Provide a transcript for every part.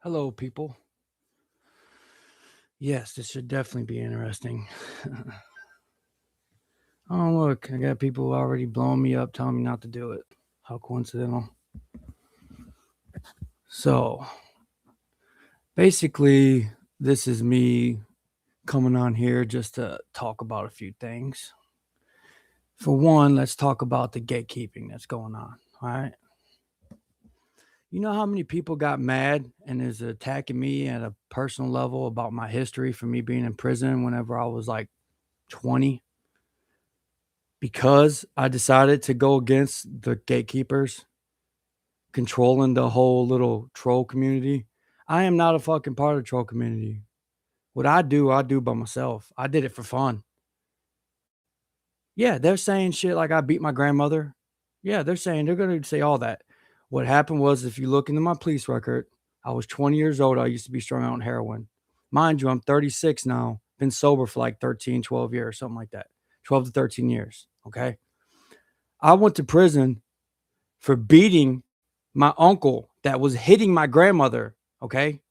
Hello, people. Yes, this should definitely be interesting. Oh, look, I got people already blowing me up, telling me not to do it. How coincidental. So, basically, this is me coming on here just to talk about a few things. For one, let's talk about the gatekeeping that's going on. All right. You know how many people got mad and is attacking me at a personal level about my history for me being in prison whenever I was like 20? Because I decided to go against the gatekeepers controlling the whole little troll community. I am not a fucking part of the troll community. What I do by myself. I did it for fun. Yeah, they're saying shit like I beat my grandmother. Yeah, they're going to say all that. What happened was, if you look into my police record, I was 20 years old. I used to be strung out on heroin. Mind you, I'm 36 now, been sober for like 13, 12 years, something like that. 12 to 13 years. Okay. I went to prison for beating my uncle that was hitting my grandmother, okay?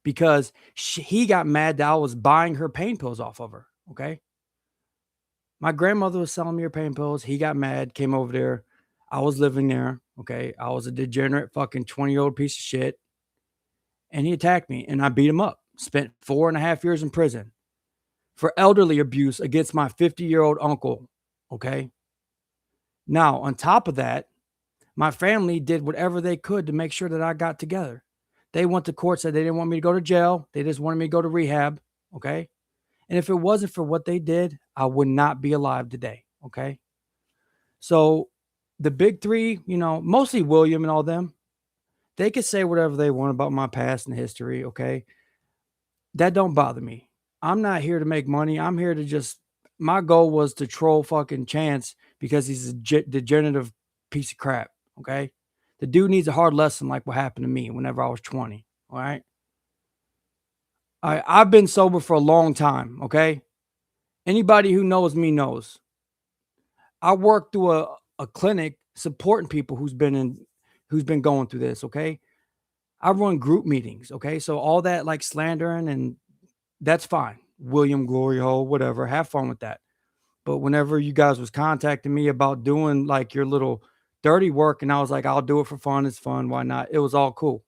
Because he got mad that I was buying her pain pills off of her, okay? My grandmother was selling me her pain pills. He got mad, came over there. I was living there, okay? I was a degenerate fucking 20-year-old piece of shit. And he attacked me and I beat him up. Spent 4.5 years in prison for elderly abuse against my 50-year-old uncle, okay? Now, on top of that, my family did whatever they could to make sure that I got together. They went to court, said they didn't want me to go to jail. They just wanted me to go to rehab. Okay. And if it wasn't for what they did, I would not be alive today. Okay. So the big three, mostly William and all them, they could say whatever they want about my past and history. Okay. That don't bother me. I'm not here to make money. I'm here to my goal was to troll fucking Chance because he's a degenerative piece of crap. Okay. The dude needs a hard lesson like what happened to me whenever I was 20. All right. I've been sober for a long time. Okay. Anybody who knows me knows. I work through a clinic supporting people who's been going through this. Okay. I run group meetings. Okay. So all that like slandering and that's fine. William Glory Hole, whatever. Have fun with that. But whenever you guys was contacting me about doing like your little dirty work, and I was like, I'll do it for fun. It's fun. Why not? It was all cool.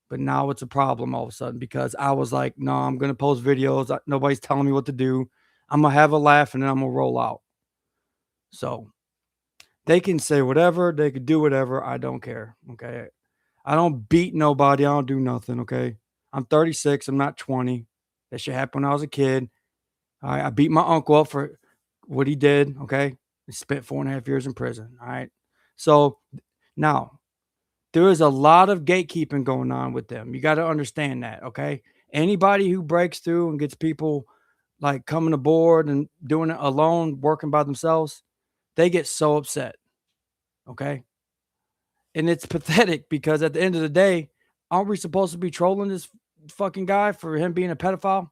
But now it's a problem all of a sudden because I was like, no, I'm going to post videos. Nobody's telling me what to do. I'm going to have a laugh and then I'm going to roll out. So they can say whatever. They could do whatever. I don't care. Okay. I don't beat nobody. I don't do nothing. Okay. I'm 36. I'm not 20. That shit happened when I was a kid. All right. I beat my uncle up for what he did. Okay. He spent 4.5 years in prison. All right. So now there is a lot of gatekeeping going on with them. You got to understand that. Okay. Anybody who breaks through and gets people like coming aboard and doing it alone, working by themselves, they get so upset. Okay. And it's pathetic because at the end of the day, aren't we supposed to be trolling this fucking guy for him being a pedophile?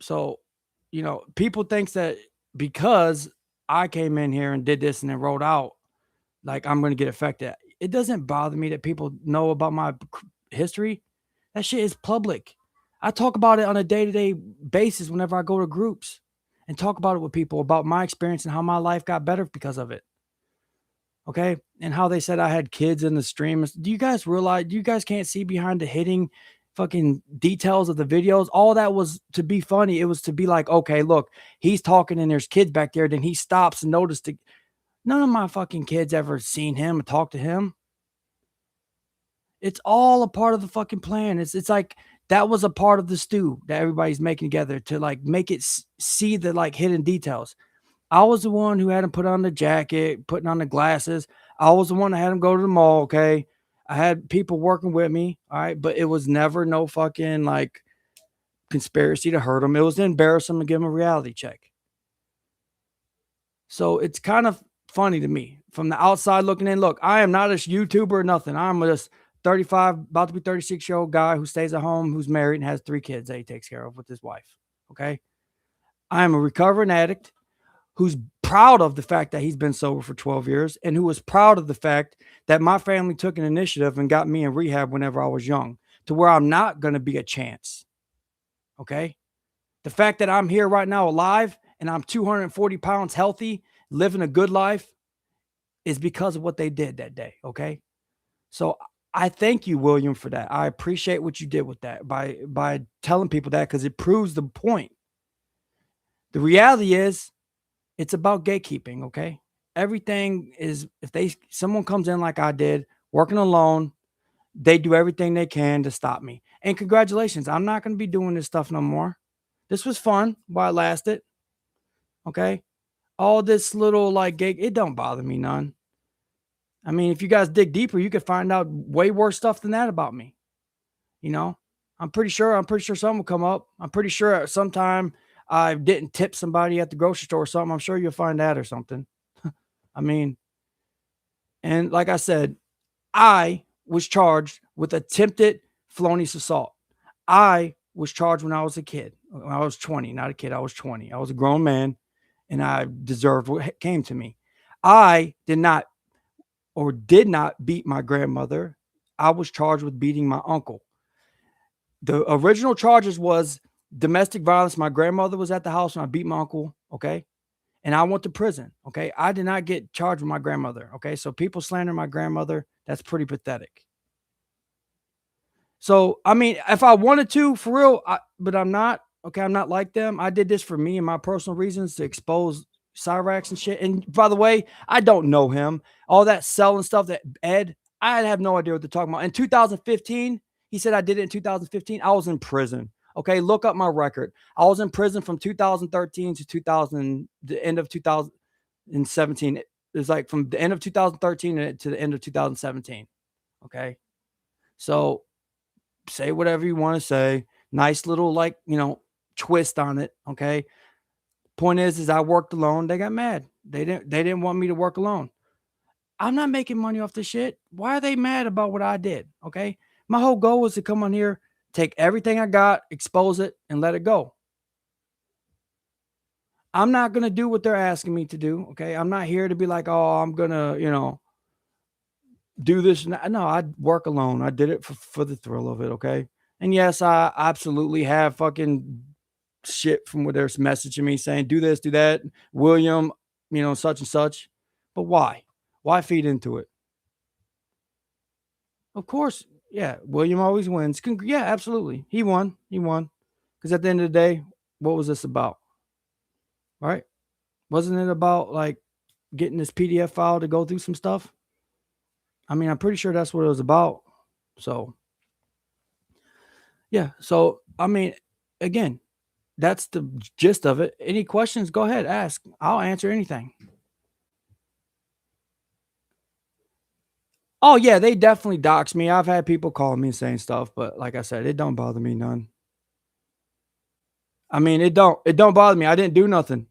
So, people thinks that because I came in here and did this and then rolled out, like I'm going to get affected. It doesn't bother me that people know about my history. That shit is public. I talk about it on a day-to-day basis whenever I go to groups and talk about it with people about my experience and how my life got better because of it. Okay. And how they said I had kids in the stream. Do you guys realize you guys can't see behind the hitting fucking details of the videos? All that was to be funny. It was to be like, okay, look, he's talking and there's kids back there. Then he stops and noticed it. None of my fucking kids ever seen him or talked to him. It's all a part of the fucking plan. It's like that was a part of the stew that everybody's making together to like make it see the like hidden details. I was the one who had him put on the jacket, putting on the glasses. I was the one that had him go to the mall. Okay. I had people working with me. All right. But it was never no fucking like conspiracy to hurt him. It was to embarrass him and give him a reality check. So it's kind of funny to me from the outside looking in. Look, I am not a YouTuber or nothing. I'm just 35, about to be 36-year-old guy who stays at home, who's married and has 3 kids that he takes care of with his wife. Okay. I am a recovering addict who's proud of the fact that he's been sober for 12 years and who was proud of the fact that my family took an initiative and got me in rehab whenever I was young to where I'm not going to be a chance. Okay. The fact that I'm here right now alive and I'm 240 pounds healthy, living a good life is because of what they did that day. Okay. So I thank you, William, for that. I appreciate what you did with that by telling people that because it proves the point. The reality is it's about gatekeeping, okay? Everything is if someone comes in like I did, working alone, they do everything they can to stop me. And congratulations, I'm not going to be doing this stuff no more. This was fun while it lasted, okay? All this little like gate, it don't bother me none. I mean, if you guys dig deeper, you could find out way worse stuff than that about me. You know, I'm pretty sure something will come up. I'm pretty sure at some time I didn't tip somebody at the grocery store or something. I'm sure you'll find that or something. I mean, and like I said, I was charged with attempted felonious assault. I was charged when I was a kid. When I was 20, not a kid. I was 20. I was a grown man and I deserved what came to me. I did not beat my grandmother. I was charged with beating my uncle. The original charges was domestic violence. My grandmother was at the house and I beat my uncle. Okay. And I went to prison. Okay. I did not get charged with my grandmother. Okay. So people slander my grandmother. That's pretty pathetic. So, I mean, if I wanted to, for real, but I'm not. Okay. I'm not like them. I did this for me and my personal reasons to expose cyraxx and shit. And by the way, I don't know him. All that selling stuff that Ed, I have no idea what they're talking about. In 2015, he said I did it in 2015. I was in prison. Okay, look up my record. I was in prison from 2013 to 2000, the end of 2017. It's like from the end of 2013 to the end of 2017. Okay, so say whatever you want to say. Nice little like twist on it. Okay. Point is I worked alone. They got mad. They didn't want me to work alone. I'm not making money off this shit. Why are they mad about what I did? Okay. My whole goal was to come on here, take everything I got, expose it, and let it go. I'm not going to do what they're asking me to do. Okay. I'm not here to be like, oh, I'm going to, do this. No, I work alone. I did it for the thrill of it. Okay. And yes, I absolutely have fucking shit from where they're messaging me saying, do this, do that. William, such and such. But why? Why feed into it? Of course, yeah. William always wins. Yeah, absolutely. He won. He won. Because at the end of the day, what was this about? Right? Wasn't it about like getting this PDF file to go through some stuff? I mean, I'm pretty sure that's what it was about. So, yeah. So, I mean, again, that's the gist of it. Any questions? Go ahead, ask. I'll answer anything. Oh yeah, they definitely dox me. I've had people calling me saying stuff, but like I said, it don't bother me none. I mean, it don't bother me. I didn't do nothing.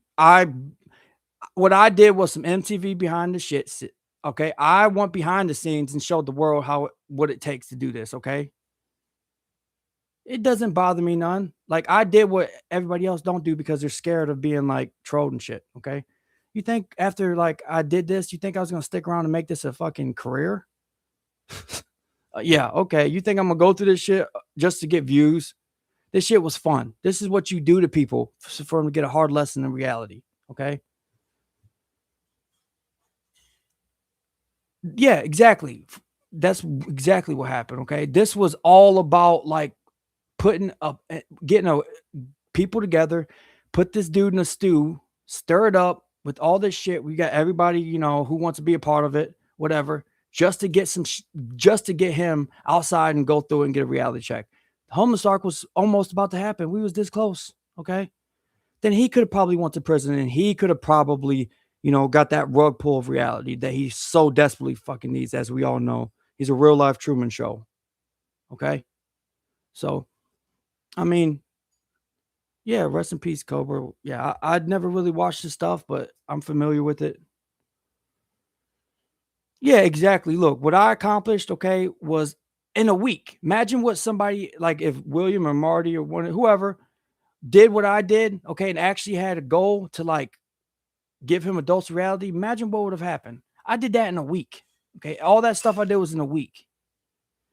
What I did was some MTV behind the shit. Okay, I went behind the scenes and showed the world what it takes to do this. Okay, it doesn't bother me none. Like I did what everybody else don't do because they're scared of being like trolled and shit. Okay, you think after like I did this, you think I was gonna stick around and make this a fucking career? Yeah, okay. You think I'm gonna go through this shit just to get views? This shit was fun. This is what you do to people for them to get a hard lesson in reality. Okay. Yeah, exactly. That's exactly what happened. Okay. This was all about like putting up, getting people together, put this dude in a stew, stir it up with all this shit. We got everybody, who wants to be a part of it, whatever, just to get just to get him outside and go through it and get a reality check. The homeless arc was almost about to happen. We was this close. Okay. Then he could have probably went to prison and he could have probably, got that rug pull of reality that he so desperately fucking needs, as we all know. He's a real life Truman Show. Okay. So, I mean, yeah, rest in peace, Cobra. Yeah, I'd never really watched his stuff, but I'm familiar with it. Yeah, exactly. Look, what I accomplished, okay, was in a week. Imagine what somebody like if William or Marty or whoever did what I did, okay, and actually had a goal to like give him a dose of reality, imagine what would have happened. I did that in a week. Okay. All that stuff I did was in a week.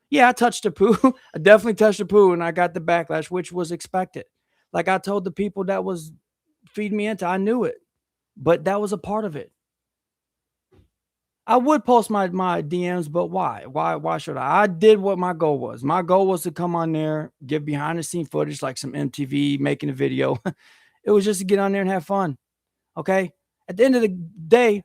Yeah, I touched the poo. I definitely touched the poo and I got the backlash, which was expected. Like I told the people that was feeding me into, I knew it, but that was a part of it. I would post my DMs, but why? Why should I? I did what my goal was. My goal was to come on there, give behind the scene footage like some MTV making a video. It was just to get on there and have fun. Okay. At the end of the day,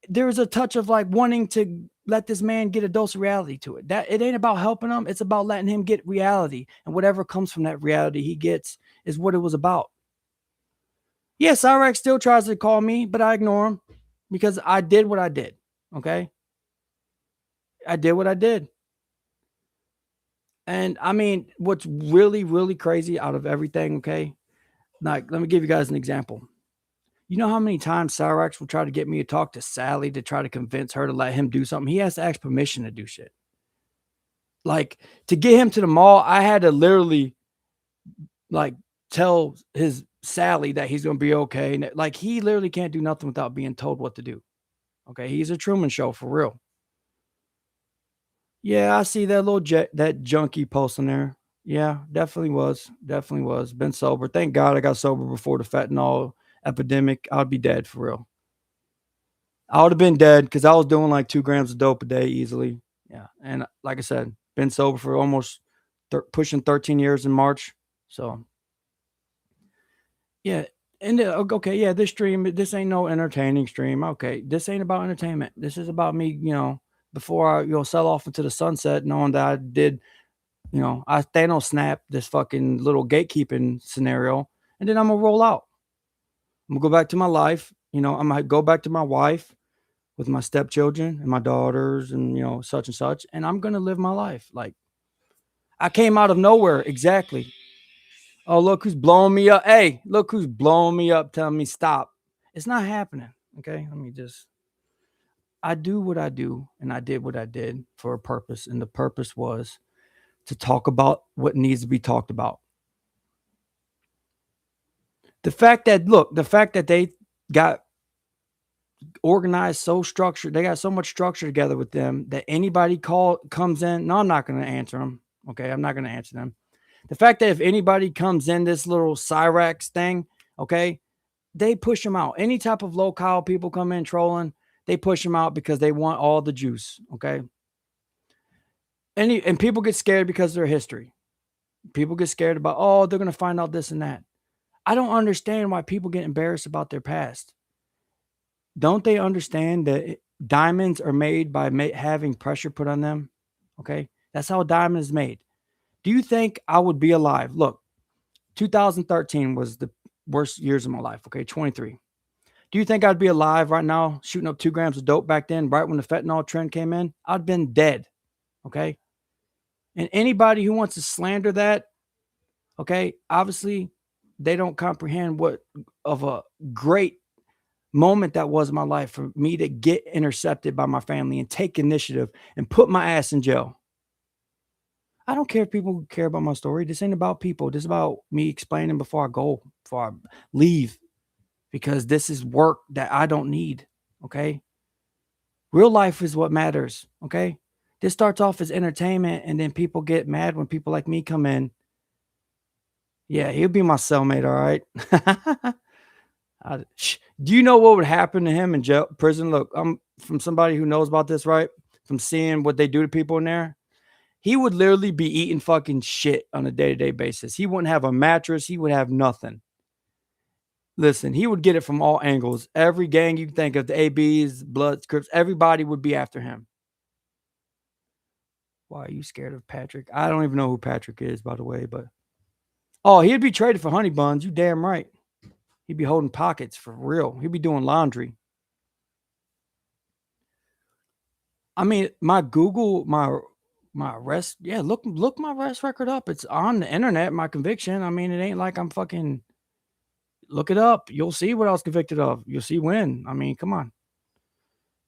there was a touch of like wanting to let this man get a dose of reality to it. That it ain't about helping him. It's about letting him get reality. And whatever comes from that reality he gets is what it was about. Yeah, cyraxx still tries to call me, but I ignore him because I did what I did. Okay. I did what I did. And I mean, what's really, really crazy out of everything, okay? Like, let me give you guys an example. You know how many times cyraxx will try to get me to talk to Sally to try to convince her to let him do something? He has to ask permission to do shit. Like, to get him to the mall, I had to literally, like, tell his Sally that he's going to be okay. And, like, he literally can't do nothing without being told what to do. Okay? He's a Truman Show for real. Yeah, I see that little that junkie post in there. Yeah, definitely was. Definitely was. Been sober. Thank God I got sober before the fentanyl epidemic. I'd be dead for real. I would have been dead because I was doing like 2 grams of dope a day easily. Yeah. And like I said, been sober for almost pushing 13 years in March. So, yeah. And okay, yeah, this stream, this ain't no entertaining stream. Okay, this ain't about entertainment. This is about me, before I, sell off into the sunset, knowing that I did, I Thanos snap this fucking little gatekeeping scenario, and then I'm gonna roll out. I'm gonna go back to my life. I might go back to my wife with my stepchildren and my daughters and such and such, and I'm gonna live my life. Like I came out of nowhere. Exactly. Oh, look who's blowing me up. Hey, look who's blowing me up, telling me stop. It's not happening. Okay. I do what I do, and I did what I did for a purpose. And the purpose was to talk about what needs to be talked about. The fact that they got organized, so structured, they got so much structure together with them that anybody comes in. No, I'm not going to answer them. Okay. I'm not going to answer them. The fact that if anybody comes in this little cyraxx thing, okay, they push them out. Any type of low-kyle people come in trolling, they push them out because they want all the juice, okay? And people get scared because of their history. People get scared about, oh, they're going to find out this and that. I don't understand why people get embarrassed about their past. Don't they understand that diamonds are made by having pressure put on them? Okay? That's how a diamond is made. Do you think I would be alive? Look, 2013 was the worst years of my life. Okay, 23. Do you think I'd be alive right now shooting up 2 grams of dope back then, right when the fentanyl trend came in? I'd been dead. Okay. And anybody who wants to slander that, okay, obviously they don't comprehend what of a great moment that was in my life for me to get intercepted by my family and take initiative and put my ass in jail. I don't care if people care about my story. This ain't about people. This is about me explaining before I go, before I leave, because this is work that I don't need. Okay. Real life is what matters. Okay. This starts off as entertainment, and then people get mad when people like me come in. Yeah, he'll be my cellmate. All right. Do you know what would happen to him in jail, prison? Look, I'm from somebody who knows about this, right? From seeing what they do to people in there. He would literally be eating fucking shit on a day-to-day basis. He wouldn't have a mattress. He would have nothing. Listen, he would get it from all angles. Every gang you can think of, the ABs, Bloods, Crips, everybody would be after him. Why are you scared of Patrick? I don't even know who Patrick is, by the way, but oh, he'd be traded for honey buns. You damn right. He'd be holding pockets for real. He'd be doing laundry. I mean, my Google, my arrest, yeah, look my arrest record up. It's on the internet, my conviction. I mean, it ain't like I'm fucking, look it up. You'll see what I was convicted of. You'll see when. I mean, come on.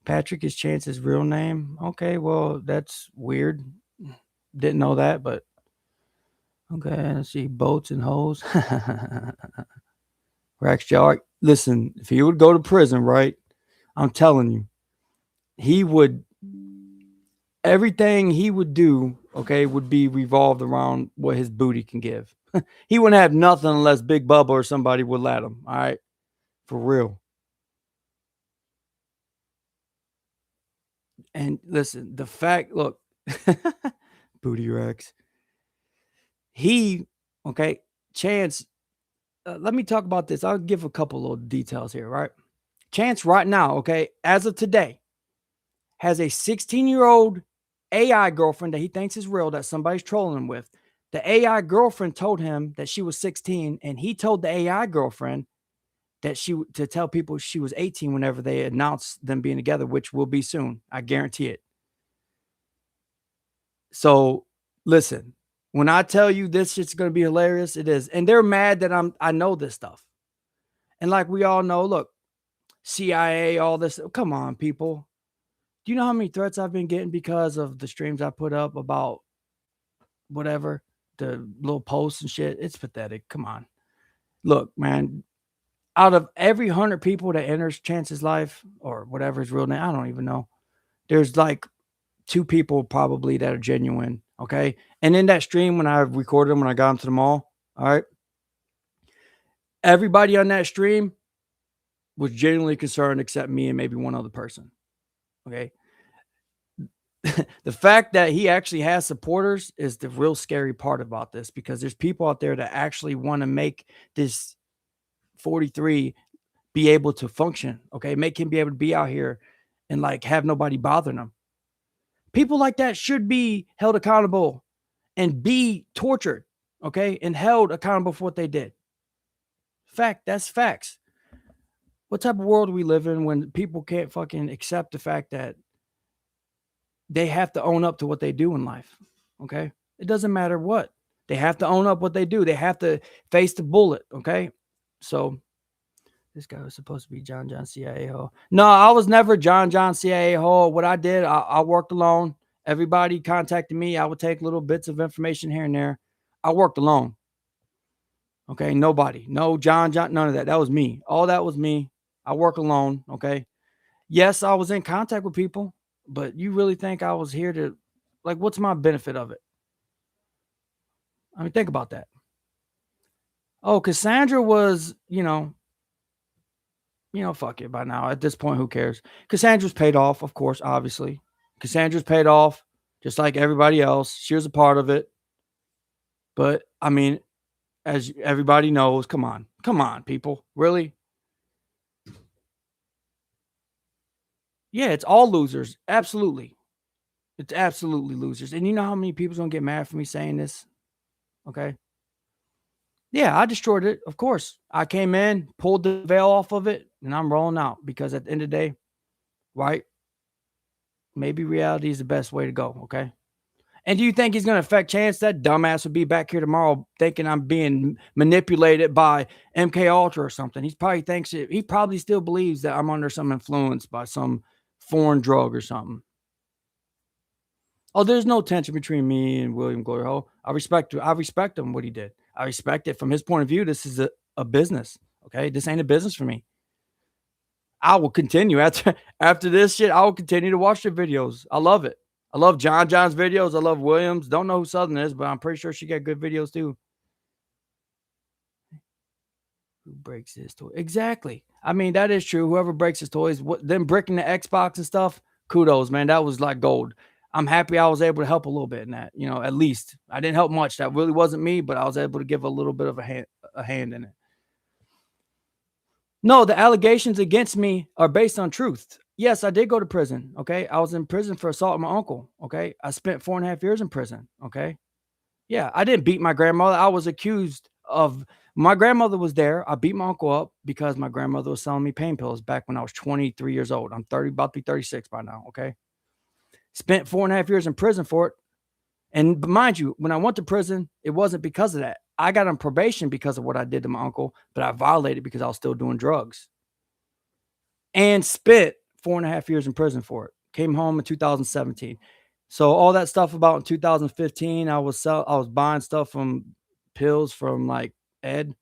Patrick is Chance's real name. Okay, well, that's weird. Didn't know that, but okay, let's see. Boats and hoes. Rax Jar. Listen, if he would go to prison, right? I'm telling you, he would everything he would do, okay, would be revolved around what his booty can give. He wouldn't have nothing unless Big Bubba or somebody would let him. All right, for real. And listen, the fact, look, booty Rex. He, okay, Chance. Let me talk about this. I'll give a couple little details here, right? Chance, right now, okay, as of today, has a 16-year-old AI girlfriend that he thinks is real that somebody's trolling him with. The AI girlfriend told him that she was 16, and he told the AI girlfriend that to tell people she was 18 whenever they announced them being together, which will be soon. I guarantee it. So listen, when I tell you this shit's gonna be hilarious, it is. And they're mad that I know this stuff. And like we all know, look, CIA, all this. Come on, people. Do you know how many threats I've been getting because of the streams I put up about whatever, the little posts and shit? It's pathetic. Come on. Look, man, out of every 100 people that enters Chance's life or whatever his real name, I don't even know. There's like 2 people probably that are genuine. Okay. And in that stream, when I recorded them, when I got them to the mall, all right, everybody on that stream was genuinely concerned except me and maybe one other person. Okay. The fact that he actually has supporters is the real scary part about this, because there's people out there that actually want to make this 43 be able to function. Okay. Make him be able to be out here and like have nobody bothering him. People like that should be held accountable and be tortured. Okay. And held accountable for what they did. Fact. That's facts. What type of world do we live in when people can't fucking accept the fact that they have to own up to what they do in life? Okay. It doesn't matter what. They have to own up what they do. They have to face the bullet. Okay. So this guy was supposed to be John CIA ho. No, I was never John CIA ho. What I did, I worked alone. Everybody contacted me. I would take little bits of information here and there. I worked alone. Okay. Nobody. No John, none of that. That was me. All that was me. I work alone. Okay. Yes, I was in contact with people, but you really think I was here to, like, what's my benefit of it? I mean, think about that. Oh, Cassandra was, fuck it by now. At this point, who cares? Cassandra's paid off, of course, obviously. Cassandra's paid off, just like everybody else. She was a part of it. But, I mean, as everybody knows, come on, people. Really? Yeah, it's all losers. Absolutely. It's absolutely losers. And you know how many people's gonna get mad for me saying this? Okay. Yeah, I destroyed it. Of course. I came in, pulled the veil off of it, and I'm rolling out because at the end of the day, right? Maybe reality is the best way to go. Okay. And do you think he's going to affect Chance? That dumbass would be back here tomorrow thinking I'm being manipulated by MK Ultra or something. He probably thinks it. He probably still believes that I'm under some influence by some foreign drug or something. Oh, there's no tension between me and William Glory Hole. I respect him, what he did. I respect it from his point of view. This is a business. Okay. This ain't a business for me. I will continue after this shit. I will continue to watch the videos. I love it. I love John's videos. I love Williams. Don't know who Southern is, but I'm pretty sure she got good videos too. Who breaks his toy? Exactly. I mean, that is true. Whoever breaks his toys, them bricking the Xbox and stuff, kudos, man. That was like gold. I'm happy I was able to help a little bit in that. At least I didn't help much. That really wasn't me, but I was able to give a little bit of a hand in it. No, the allegations against me are based on truth. Yes, I did go to prison. Okay. I was in prison for assault on my uncle. Okay. I spent 4.5 years in prison. Okay. Yeah. I didn't beat my grandmother. I was accused of, my grandmother was there. I beat my uncle up because my grandmother was selling me pain pills back when I was 23 years old. I'm 30, about to be 36 by now. Okay. Spent 4.5 years in prison for it. And mind you, when I went to prison, it wasn't because of that. I got on probation because of what I did to my uncle, but I violated because I was still doing drugs. And spent 4.5 years in prison for it. Came home in 2017. So all that stuff about in 2015, I was buying stuff from pills from like Ed.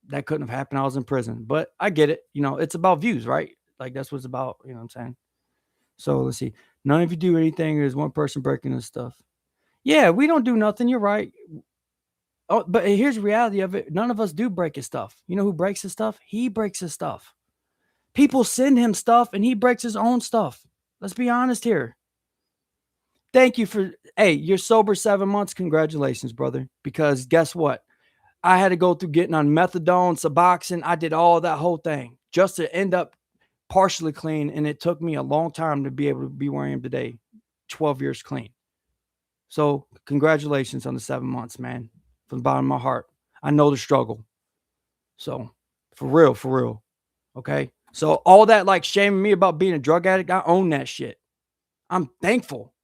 that couldn't have happened. I was in prison, but I get it. You know, it's about views, right? Like that's what it's about. You know what I'm saying? So let's see. None of you do anything. There's one person breaking this stuff. Yeah, we don't do nothing. You're right. Oh, but here's the reality of it. None of us do break his stuff. You know who breaks his stuff? He breaks his stuff. People send him stuff and he breaks his own stuff. Let's be honest here. Thank you for, hey, you're sober 7 months. Congratulations, brother. Because guess what? I had to go through getting on methadone, Suboxone. I did all that whole thing just to end up partially clean. And it took me a long time to be able to be where I am today, 12 years clean. So congratulations on the 7 months, man. From the bottom of my heart. I know the struggle. So for real, for real. Okay. So all that like shaming me about being a drug addict, I own that shit. I'm thankful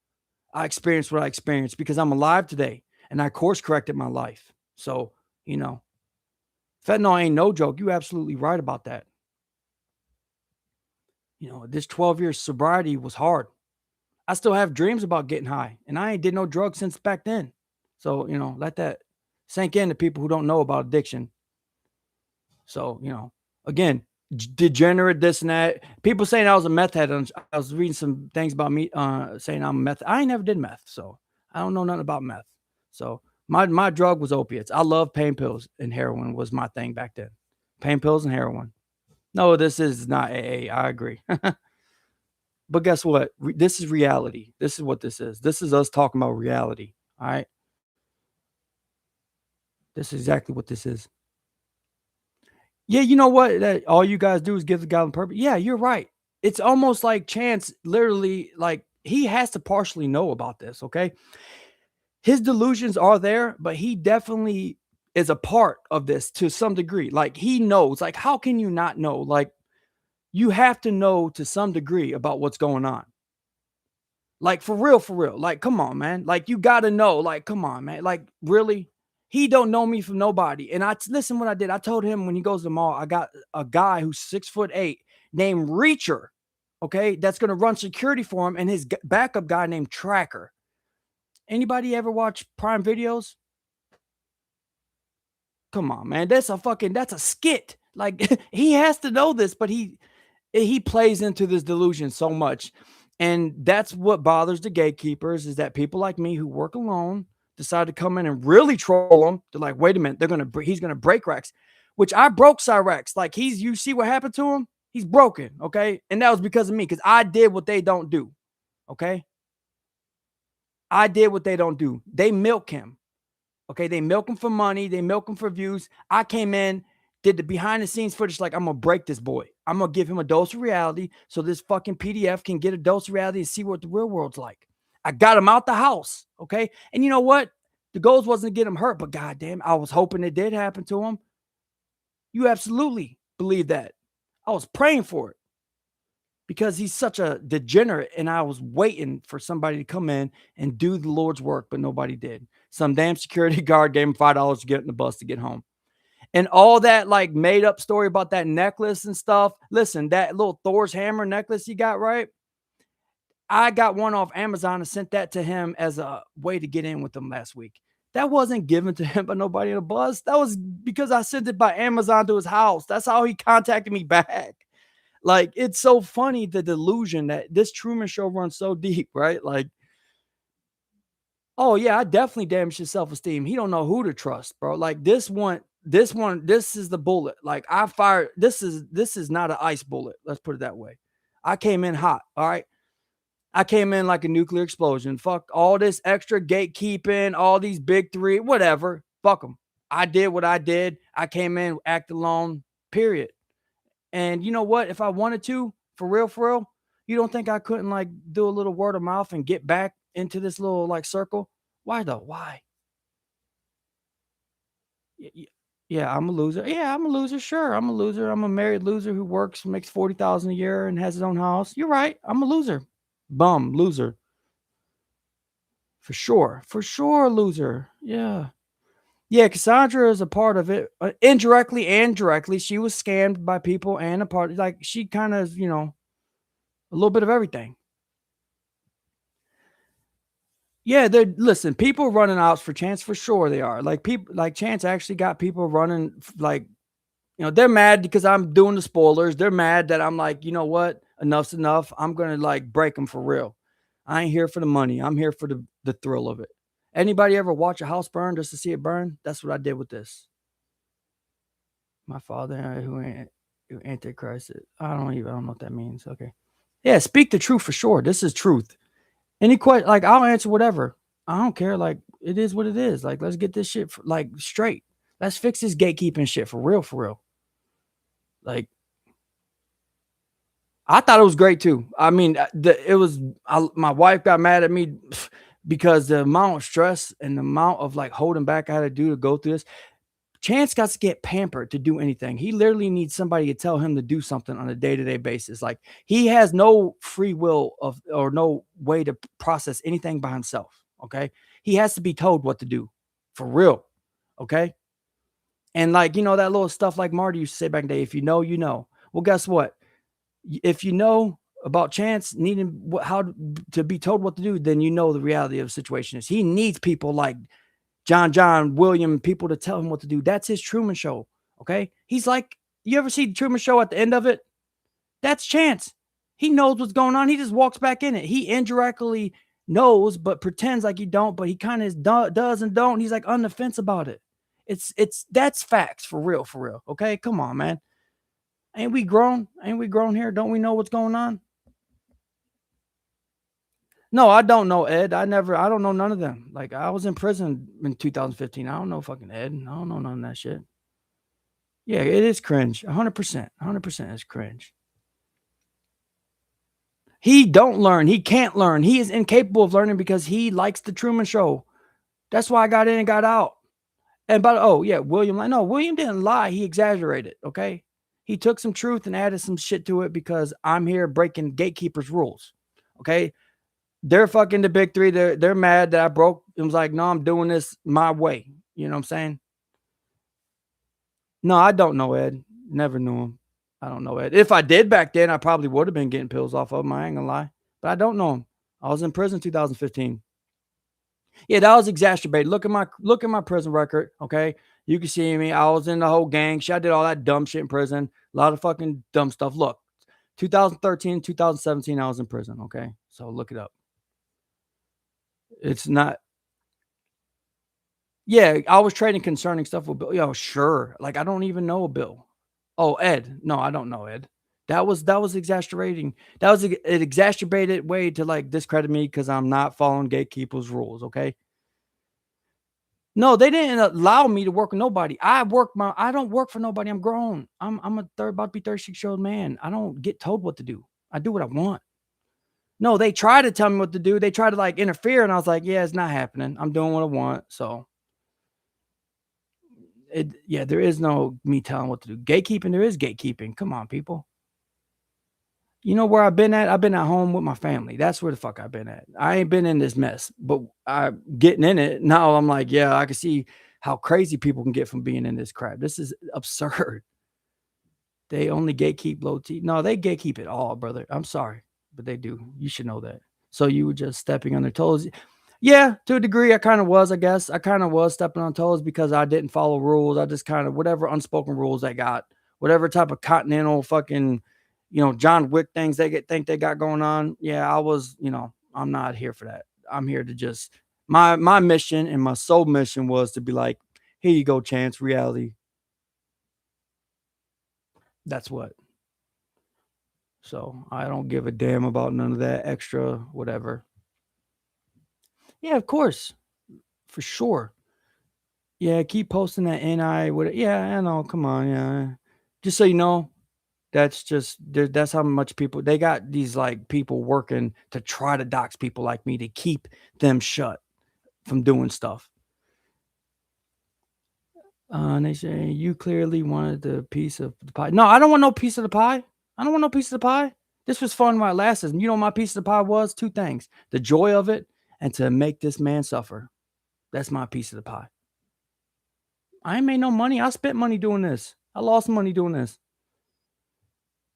I experienced what I experienced because I'm alive today and I course corrected my life. So, you know, fentanyl ain't no joke. You absolutely right about that. You know, this 12 years sobriety was hard. I still have dreams about getting high and I ain't did no drugs since back then. So, you know, let that sink in to people who don't know about addiction. So, you know, again, degenerate, this and that. People saying I was a meth head. I was reading some things about me saying I'm a meth. I ain't never did meth, so I don't know nothing about meth. So my drug was opiates. I love pain pills and heroin was my thing back then. Pain pills and heroin. No, this is not AA. I agree. But guess what? This is reality. This is what this is. This is us talking about reality. All right. This is exactly what this is. Yeah, you know what? That all you guys do is give the guy on purpose. Yeah, you're right. It's almost like Chance literally like he has to partially know about this, okay? His delusions are there, but he definitely is a part of this to some degree. Like he knows. Like how can you not know? Like you have to know to some degree about what's going on. Like for real, for real. Like come on, man. Like you got to know. Like come on, man. Like really? He don't know me from nobody. And listen what I did. I told him when he goes to the mall, I got a guy who's 6'8" named Reacher. Okay, that's gonna run security for him, and his backup guy named Tracker. Anybody ever watch Prime Videos? Come on, man. That's a skit. Like he has to know this, but he plays into this delusion so much. And that's what bothers the gatekeepers is that people like me who work alone decide to come in and really troll them. They're like, wait a minute, he's gonna break Rex, which I broke cyraxx. Like you see what happened to him? He's broken, okay? And that was because of me, because I did what they don't do. Okay. I did what they don't do. They milk him. Okay, they milk him for money, they milk him for views. I came in, did the behind the scenes footage like I'm gonna break this boy. I'm gonna give him a dose of reality so this fucking PDF can get a dose of reality and see what the real world's like. I got him out the house, okay? And you know what? The goals wasn't to get him hurt, but goddamn, I was hoping it did happen to him. You absolutely believe that. I was praying for it because he's such a degenerate and I was waiting for somebody to come in and do the Lord's work, but nobody did. Some damn security guard gave him $5 to get in the bus to get home. And all that like made up story about that necklace and stuff. Listen, that little Thor's hammer necklace you got, right? I got one off Amazon and sent that to him as a way to get in with him last week. That wasn't given to him by nobody in the bus. That was because I sent it by Amazon to his house. That's how he contacted me back. Like, it's so funny, the delusion that this Truman Show runs so deep, right? Like, oh yeah, I definitely damaged his self-esteem. He don't know who to trust, bro. Like this is the bullet. Like I fired, this is not an ice bullet. Let's put it that way. I came in hot, all right? I came in like a nuclear explosion. Fuck all this extra gatekeeping, all these big three, whatever. Fuck them. I did what I did. I came in, act alone, period. And you know what? If I wanted to, for real, you don't think I couldn't like do a little word of mouth and get back into this little like circle? Why though? Why? Yeah, I'm a loser. Yeah, I'm a loser. Sure, I'm a loser. I'm a married loser who works, makes 40,000 a year, and has his own house. You're right. I'm a loser. Bum, loser. For sure, loser. Yeah. Yeah, Cassandra is a part of it, indirectly and directly. She was scammed by people and a part, like she kind of, you know, a little bit of everything. Yeah, they're listen, people running outs for Chance for sure they are. Like people like Chance actually got people running like You know, they're mad because I'm doing the spoilers. They're mad that I'm like, you know what? Enough's enough. I'm going to like break them for real. I ain't here for the money. I'm here for the thrill of it. Anybody ever watch a house burn just to see it burn? That's what I did with this. My father, who Antichrist. I don't know what that means. Okay. Yeah, speak the truth for sure. This is truth. Any question, like I'll answer whatever. I don't care. Like it is what it is. Like let's get this shit like straight. Let's fix this gatekeeping shit for real, for real. Like I thought it was great too. I mean, my wife got mad at me because the amount of stress and the amount of like holding back I had to do to go through this. Chance got to get pampered to do anything. He literally needs somebody to tell him to do something on a day-to-day basis. Like he has no free will or no way to process anything by himself. Okay. He has to be told what to do for real. Okay. And like, you know, that little stuff like Marty used to say back in the day, if you know, you know. Well, guess what? If you know about Chance needing how to be told what to do, then you know the reality of the situation is he needs people like John, William, people to tell him what to do. That's his Truman Show. Okay. He's like, you ever see the Truman Show at the end of it? That's Chance. He knows what's going on. He just walks back in it. He indirectly knows, but pretends like he don't, but he kind of does and don't. He's like on the fence about it. That's facts for real, for real. Okay. Come on, man. Ain't we grown? Ain't we grown here? Don't we know what's going on? No, I don't know Ed. I don't know none of them. Like I was in prison in 2015. I don't know fucking Ed. I don't know none of that shit. Yeah, it is cringe. 100%. 100% is cringe. He don't learn. He can't learn. He is incapable of learning because he likes the Truman Show. That's why I got in and got out. And William didn't lie. He exaggerated. Okay. He took some truth and added some shit to it because I'm here breaking gatekeepers' rules. Okay. They're fucking the big three. They're mad that I broke. It was like, no, I'm doing this my way. You know what I'm saying? No, I don't know Ed. Never knew him. I don't know Ed. If I did back then, I probably would have been getting pills off of him. I ain't gonna lie. But I don't know him. I was in prison 2015. Yeah, that was exacerbated. Look at my prison record. Okay. You can see me. I was in the whole gang. Shit, I did all that dumb shit in prison. A lot of fucking dumb stuff. Look, 2013, 2017, I was in prison. Okay. So look it up. It's not. Yeah, I was trading concerning stuff with Bill. Yo, sure. Like I don't even know a Bill. Oh, Ed. No, I don't know Ed. That was exaggerating. That was an exacerbated way to like discredit me because I'm not following gatekeepers' rules. Okay. No, they didn't allow me to work with nobody. I don't work for nobody. I'm grown. I'm about to be 36-year-old man. I don't get told what to do. I do what I want. No, they try to tell me what to do. They try to like interfere, and I was like, yeah, it's not happening. I'm doing what I want. So there is no me telling what to do. Gatekeeping, there is gatekeeping. Come on, people. You know where I've been at? I've been at home with my family. That's where the fuck I've been at. I ain't been in this mess, but I'm getting in it. Now I'm like, yeah, I can see how crazy people can get from being in this crap. This is absurd. They only gatekeep low T. No, they gatekeep it all, brother. I'm sorry, but they do. You should know that. So you were just stepping on their toes. Yeah, to a degree, I kind of was, I guess. I kind of was stepping on toes because I didn't follow rules. I just kind of, whatever unspoken rules I got, whatever type of continental fucking, John Wick things think they got going on. Yeah, I was, I'm not here for that. I'm here to just, my mission and my sole mission was to be like, here you go, Chance, reality. That's what. So I don't give a damn about none of that extra whatever. Yeah, of course. For sure. Yeah, keep posting that NI. Yeah, I know. Come on, yeah. Just so you know, that's how much people they got these like people working to try to dox people like me to keep them shut from doing stuff. And they say you clearly wanted the piece of the pie. No, I don't want no piece of the pie. I don't want no piece of the pie. This was fun while it lasted. And you know what my piece of the pie was? Two things: the joy of it and to make this man suffer. That's my piece of the pie. I ain't made no money. I spent money doing this. I lost money doing this.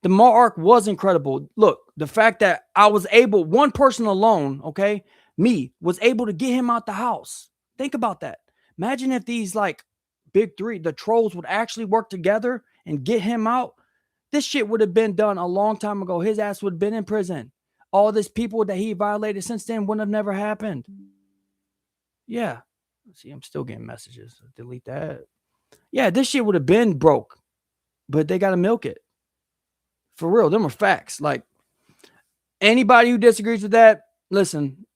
The mark was incredible. Look, the fact that I was able, one person alone, okay, me, was able to get him out the house. Think about that. Imagine if these like big three, the trolls would actually work together and get him out, this shit would have been done a long time ago. His ass would have been in prison. All this people that he violated since then would have never happened. Yeah. See, I'm still getting messages. Delete that. Yeah, this shit would have been broke, but they got to milk it. For real, them are facts. Like, anybody who disagrees with that, listen,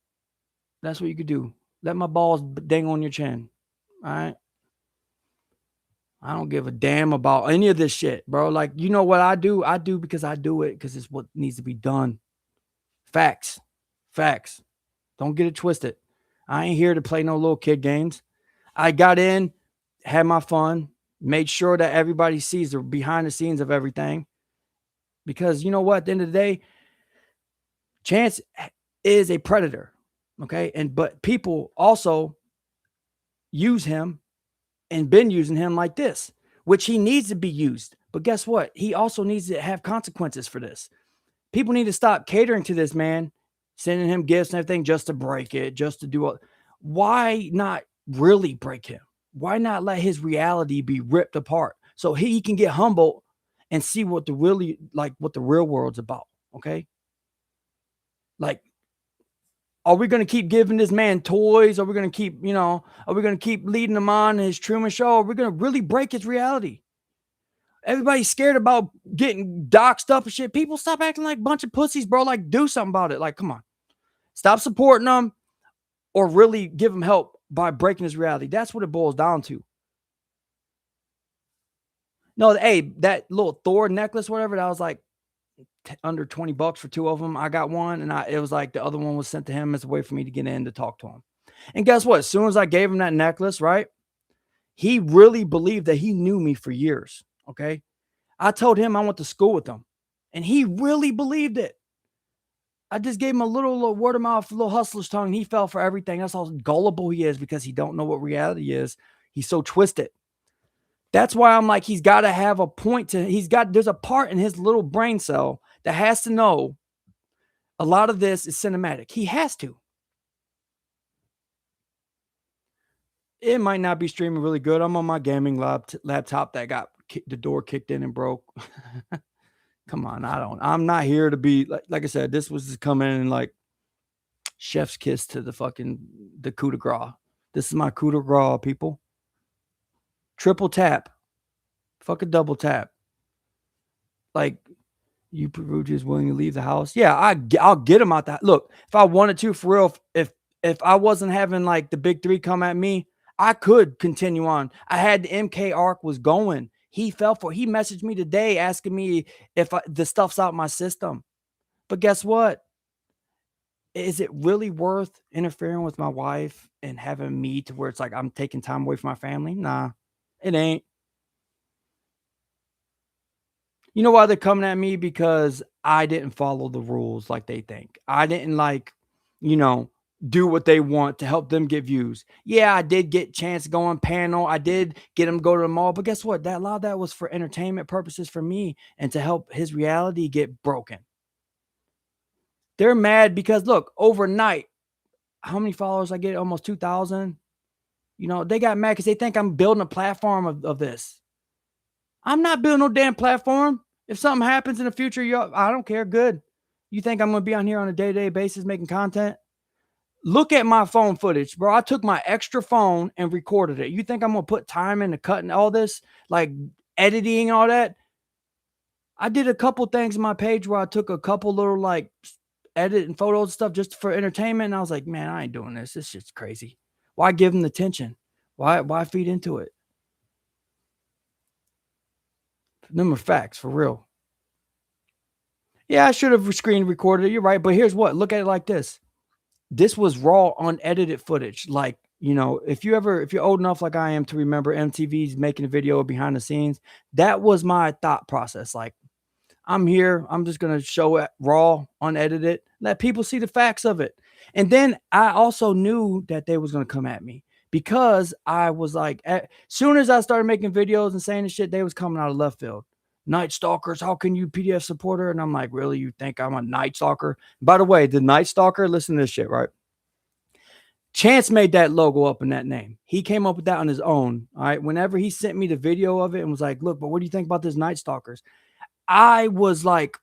that's what you could do. Let my balls dang on your chin. All right? I don't give a damn about any of this shit, bro. Like, you know what I do? I do because I do it because it's what needs to be done. Facts. Facts. Don't get it twisted. I ain't here to play no little kid games. I got in, had my fun, made sure that everybody sees the behind the scenes of everything. Because you know what? At the end of the day, Chance is a predator. Okay. But people also use him and been using him like this, which he needs to be used. But guess what? He also needs to have consequences for this. People need to stop catering to this man, sending him gifts and everything just to break it, just to do it. Why not really break him? Why not let his reality be ripped apart so he can get humbled and see what the real world's about? Okay. Like, are we going to keep giving this man toys? Are we going to keep, are we going to keep leading him on his Truman Show? Are we going to really break his reality? Everybody's scared about getting doxxed up and shit. People, stop acting like a bunch of pussies, bro. Like, do something about it. Like, come on. Stop supporting him or really give him help by breaking his reality. That's what it boils down to. No, hey, that little Thor necklace, whatever, that was like under $20 for two of them. I got one, and it was like the other one was sent to him as a way for me to get in to talk to him. And guess what? As soon as I gave him that necklace, right, he really believed that he knew me for years. Okay. I told him I went to school with him, and he really believed it. I just gave him a little word of mouth, a little hustler's tongue, and he fell for everything. That's how gullible he is because he don't know what reality is. He's so twisted. That's why I'm like, he's got to have a point there's a part in his little brain cell that has to know a lot of this is cinematic. He has to. It might not be streaming really good. I'm on my gaming laptop that got the door kicked in and broke. Come on, I'm not here to be like I said, this was just coming in like chef's kiss to the coup de grace. This is my coup de grace, people. Triple tap. Fuck a double tap. Like, you Perugia is willing to leave the house. Yeah, I'll get him out that. Look, if I wanted to, for real, if I wasn't having like the big three come at me, I could continue on. I had the MK arc was going. He fell for it. He messaged me today asking me if the stuff's out my system. But guess what? Is it really worth interfering with my wife and having me to where it's like I'm taking time away from my family? Nah, it ain't. You know why they're coming at me? Because I didn't follow the rules like they think. I didn't do what they want to help them get views. Yeah, I did get Chance to go on panel. I did get him to go to the mall. But guess what? A lot of that was for entertainment purposes for me and to help his reality get broken. They're mad because, look, overnight, how many followers I get? Almost 2,000. They got mad because they think I'm building a platform of this. I'm not building no damn platform. If something happens in the future, I don't care. Good. You think I'm going to be on here on a day-to-day basis making content? Look at my phone footage, bro. I took my extra phone and recorded it. You think I'm going to put time into cutting all this, like editing and all that? I did a couple things in my page where I took a couple little like edit and photos and stuff just for entertainment. And I was like, man, I ain't doing this. This shit's crazy. Why give them the attention? Why feed into it? Number facts, for real. Yeah, I should have screen recorded it. You're right. But here's what. Look at it like this. This was raw, unedited footage. Like, if you're old enough like I am to remember MTV's making a video behind the scenes, that was my thought process. Like, I'm here. I'm just going to show it raw, unedited, let people see the facts of it. And then I also knew that they was going to come at me because I was like, as soon as I started making videos and saying this shit, they was coming out of left field. Night Stalkers, how can you PDF supporter? And I'm like, really? You think I'm a Night Stalker? By the way, the Night Stalker, listen to this shit, right? Chance made that logo up in that name. He came up with that on his own. All right. Whenever he sent me the video of it and was like, look, but what do you think about this Night Stalkers? I was like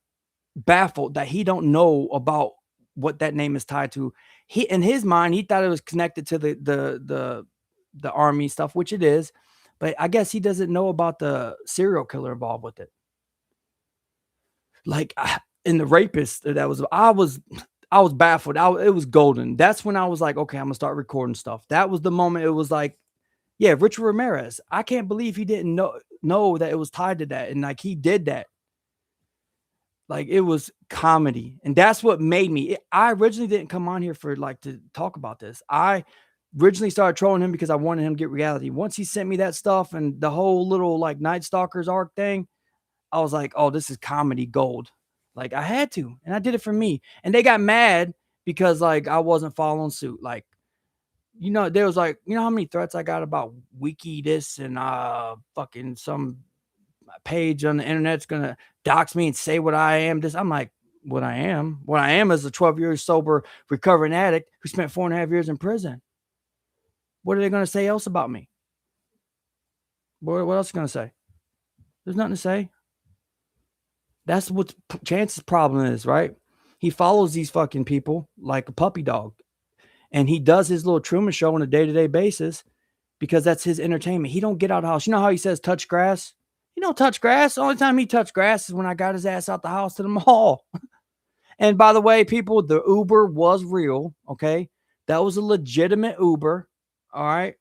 baffled that he don't know about what that name is tied to. He, in his mind, he thought it was connected to the army stuff, which it is, but I guess he doesn't know about the serial killer involved with it. Like, in the rapist that was, I was baffled. It was golden. That's when I was like, okay, I'm gonna start recording stuff. That was the moment. It was like, yeah, Richard Ramirez. I can't believe he didn't know that it was tied to that, and like he did that. Like, it was comedy, and that's what made me. I originally didn't come on here for like to talk about this. I originally started trolling him because I wanted him to get reality. Once he sent me that stuff and the whole little like Night Stalkers arc thing, I was like, oh, this is comedy gold. Like, I had to, and I did it for me. And they got mad because like I wasn't following suit. Like, there was like, how many threats I got about wiki this and fucking some page on the internet's gonna dox me and say what I am. This, I'm like, what I am is a 12 years sober recovering addict who spent 4.5 years in prison. What are they gonna say else about me? What else are they gonna say? There's nothing to say. That's what Chance's problem is, right? He follows these fucking people like a puppy dog. And he does his little Truman Show on a day-to-day basis because that's his entertainment. He don't get out of the house. You know how he says touch grass? You don't touch grass. The only time he touched grass is when I got his ass out the house to the mall. And by the way, people, the Uber was real, okay? That was a legitimate Uber, all right?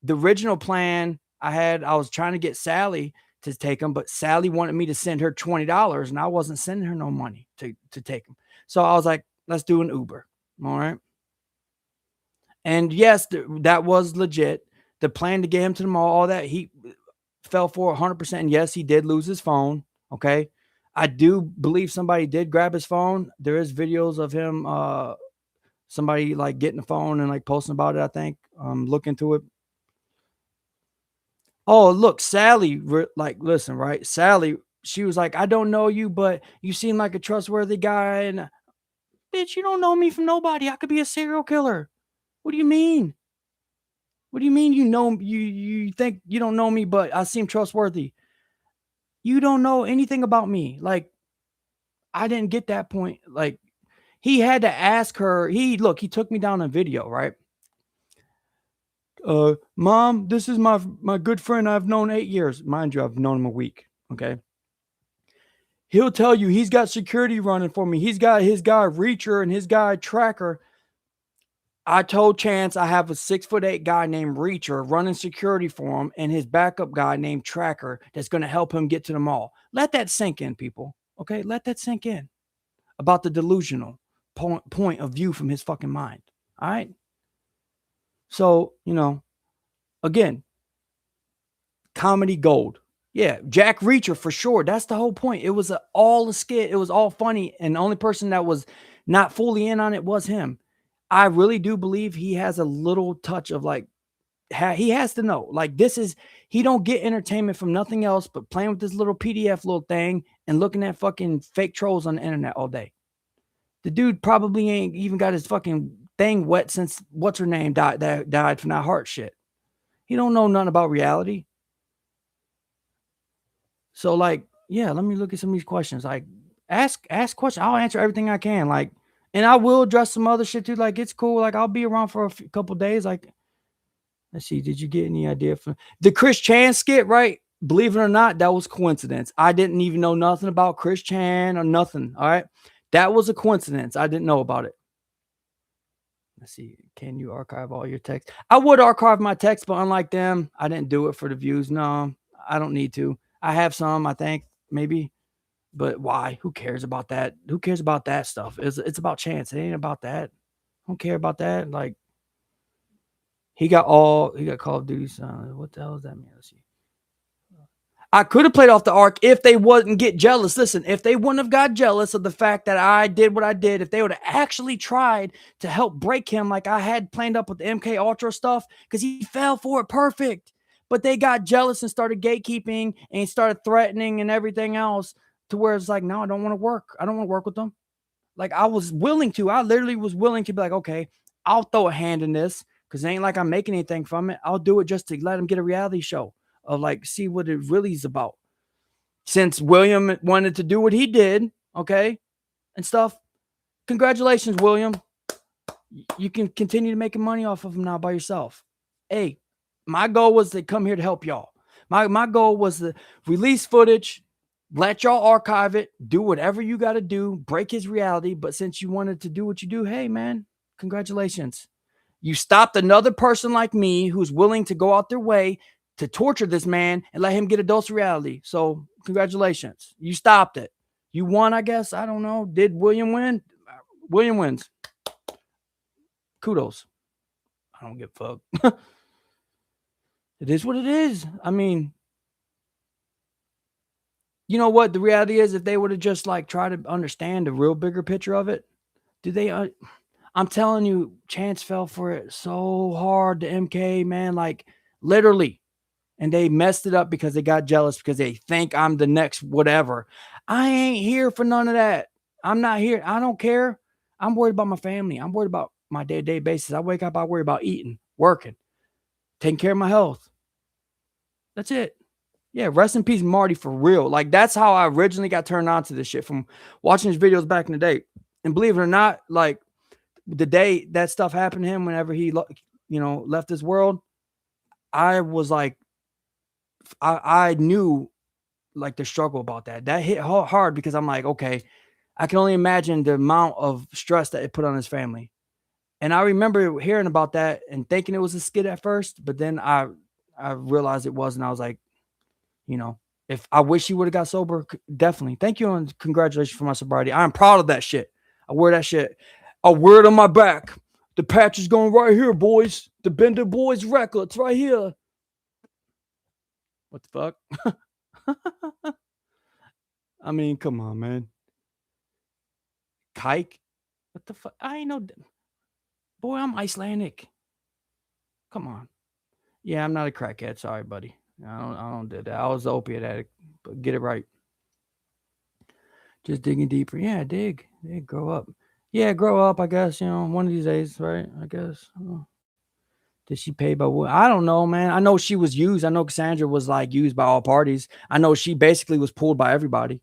The original plan I was trying to get Sally to take him, but Sally wanted me to send her $20, and I wasn't sending her no money to take him. So I was like, let's do an Uber, all right? And yes, that was legit. The plan to get him to the mall, all that, he fell for 100%. And yes, he did lose his phone. Okay. I do believe somebody did grab his phone. There is videos of him, somebody like getting the phone and like posting about it, I think. Look into it. Oh, look, Sally, like, listen, right? Sally, she was like, I don't know you, but you seem like a trustworthy guy. And bitch, you don't know me from nobody. I could be a serial killer. What do you mean? What do you mean you think you don't know me, but I seem trustworthy? You don't know anything about me. Like, I didn't get that point. Like, he had to ask her. He took me down a video, right? Mom, this is my good friend I've known 8 years. Mind you, I've known him a week. Okay. He'll tell you he's got security running for me. He's got his guy Reacher and his guy Tracker. I told Chance I have a 6'8" guy named Reacher running security for him and his backup guy named Tracker that's going to help him get to the mall. Let that sink in, people. Okay, let that sink in about the delusional point of view from his fucking mind. All right. So, again, comedy gold. Yeah, Jack Reacher for sure. That's the whole point. It was all a skit. It was all funny. And the only person that was not fully in on it was him. I really do believe he has a little touch of like, he has to know, like, he don't get entertainment from nothing else but playing with this little PDF little thing and looking at fucking fake trolls on the internet all day. The dude probably ain't even got his fucking thing wet since what's her name died from that heart shit. He don't know nothing about reality. So like, yeah, let me look at some of these questions. Like, ask questions. I'll answer everything I can. Like, and I will address some other shit too. Like, it's cool. Like, I'll be around for a couple days. Like, let's see. Did you get any idea from the Chris Chan skit? Right? Believe it or not, that was coincidence. I didn't even know nothing about Chris Chan or nothing. All right. That was a coincidence. I didn't know about it. Let's see. Can you archive all your text? I would archive my text, but unlike them, I didn't do it for the views. No, I don't need to. I have some, I think, maybe. But why? Who cares about that? Who cares about that stuff? It's about Chance. It ain't about that. I don't care about that. Like, he got Call of Duty. What the hell does that mean? Let's see. I could have played off the arc if they wouldn't get jealous. Listen, if they wouldn't have got jealous of the fact that I did what I did, if they would have actually tried to help break him like I had planned up with the MK Ultra stuff, because he fell for it perfect. But they got jealous and started gatekeeping and started threatening and everything else to where it's like, no, I don't want to work. I don't want to work with them. Like, I was willing to. I literally was willing to be like, okay, I'll throw a hand in this because it ain't like I'm making anything from it. I'll do it just to let him get a reality show of like see what it really is about. Since William wanted to do what he did, okay, and stuff. Congratulations, William. You can continue making money off of him now by yourself. Hey, my goal was to come here to help y'all. My goal was to release footage, let y'all archive it, do whatever you got to do, break his reality. But since you wanted to do what you do, hey, man, congratulations. You stopped another person like me who's willing to go out their way to torture this man and let him get a dose of reality. So congratulations. You stopped it. You won, I guess. I don't know. Did William win? William wins. Kudos. I don't give a fuck. It is what it is. I mean, you know what the reality is? If they would have just like tried to understand the real bigger picture of it, do they? I'm telling you, Chance fell for it so hard to MK, man, like literally. And they messed it up because they got jealous because they think I'm the next whatever. I ain't here for none of that. I'm not here. I don't care. I'm worried about my family. I'm worried about my day-to-day basis. I wake up, I worry about eating, working, taking care of my health. That's it. Yeah, rest in peace, Marty, for real. Like, that's how I originally got turned on to this shit from watching his videos back in the day. And believe it or not, like, the day that stuff happened to him, whenever he, left this world, I was like, I knew, like, the struggle about that. That hit hard because I'm like, okay, I can only imagine the amount of stress that it put on his family. And I remember hearing about that and thinking it was a skit at first, but then I realized it wasn't. I was like, if I wish he would have got sober, definitely. Thank you and congratulations for my sobriety. I'm proud of that shit. I wear that shit. I wear it on my back. The patch is going right here, boys. The Bender Boys records right here. What the fuck? I mean, come on, man. Kike? What the fuck? I ain't know. Boy, I'm Icelandic. Come on. Yeah, I'm not a crackhead. Sorry, buddy. I don't do that. I was an opiate addict, but get it right. Just digging deeper. Yeah, dig. Grow up. Yeah, grow up, I guess, one of these days, right? I guess. Did she pay by what? I don't know, man. I know she was used. I know Cassandra was like used by all parties. I know she basically was pulled by everybody.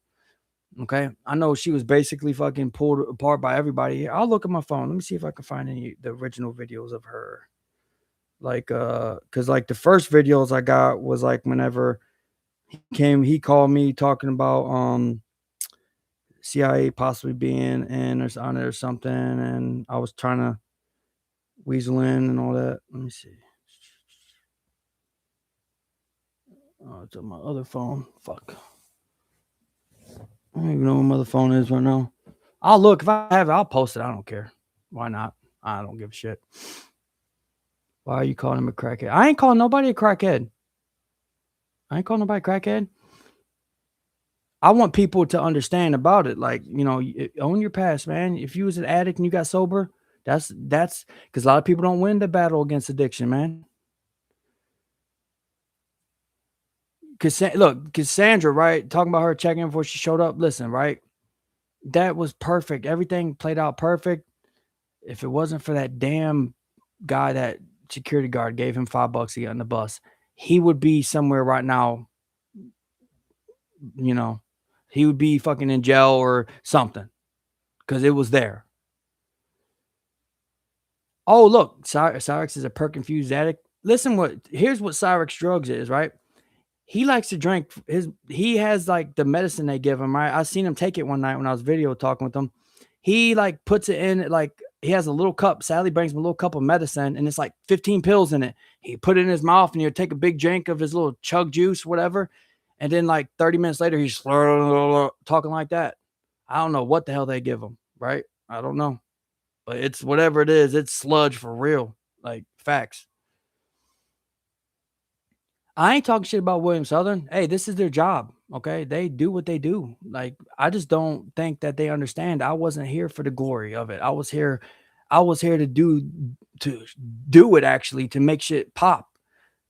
Okay. I know she was basically fucking pulled apart by everybody. I'll look at my phone. Let me see if I can find the original videos of her. Like, cause like the first videos I got was like whenever he called me talking about, CIA possibly being in or on it or something. And I was trying to weasel in and all that. Let me see. Oh, it's on my other phone. Fuck. I don't even know where my other phone is right now. I'll look. If I have it, I'll post it. I don't care. Why not? I don't give a shit. Why are you calling him a crackhead? I ain't calling nobody a crackhead. I ain't calling nobody a crackhead. I want people to understand about it. Like, own your past, man. If you was an addict and you got sober, that's because a lot of people don't win the battle against addiction, man. Look, Cassandra, right? Talking about her checking before she showed up. Listen, right? That was perfect. Everything played out perfect. If it wasn't for that damn guy, that security guard gave him $5 to get on the bus, he would be somewhere right now. He would be fucking in jail or something because it was there. Oh, look, cyraxx is a perk-infused addict. Listen, here's what cyraxx drugs is, right? He likes to drink he has like the medicine they give him, right? I seen him take it one night when I was video talking with him. He like puts it in, like he has a little cup. Sally brings him a little cup of medicine and it's like 15 pills in it. He put it in his mouth and he'll take a big drink of his little chug juice, whatever. And then like 30 minutes later, he's talking like that. I don't know what the hell they give him, right? I don't know. But it's whatever it is, it's sludge for real. Like facts. I ain't talking shit about William Southern. Hey, this is their job. Okay. They do what they do. Like, I just don't think that they understand. I wasn't here for the glory of it. I was here to do it actually, to make shit pop.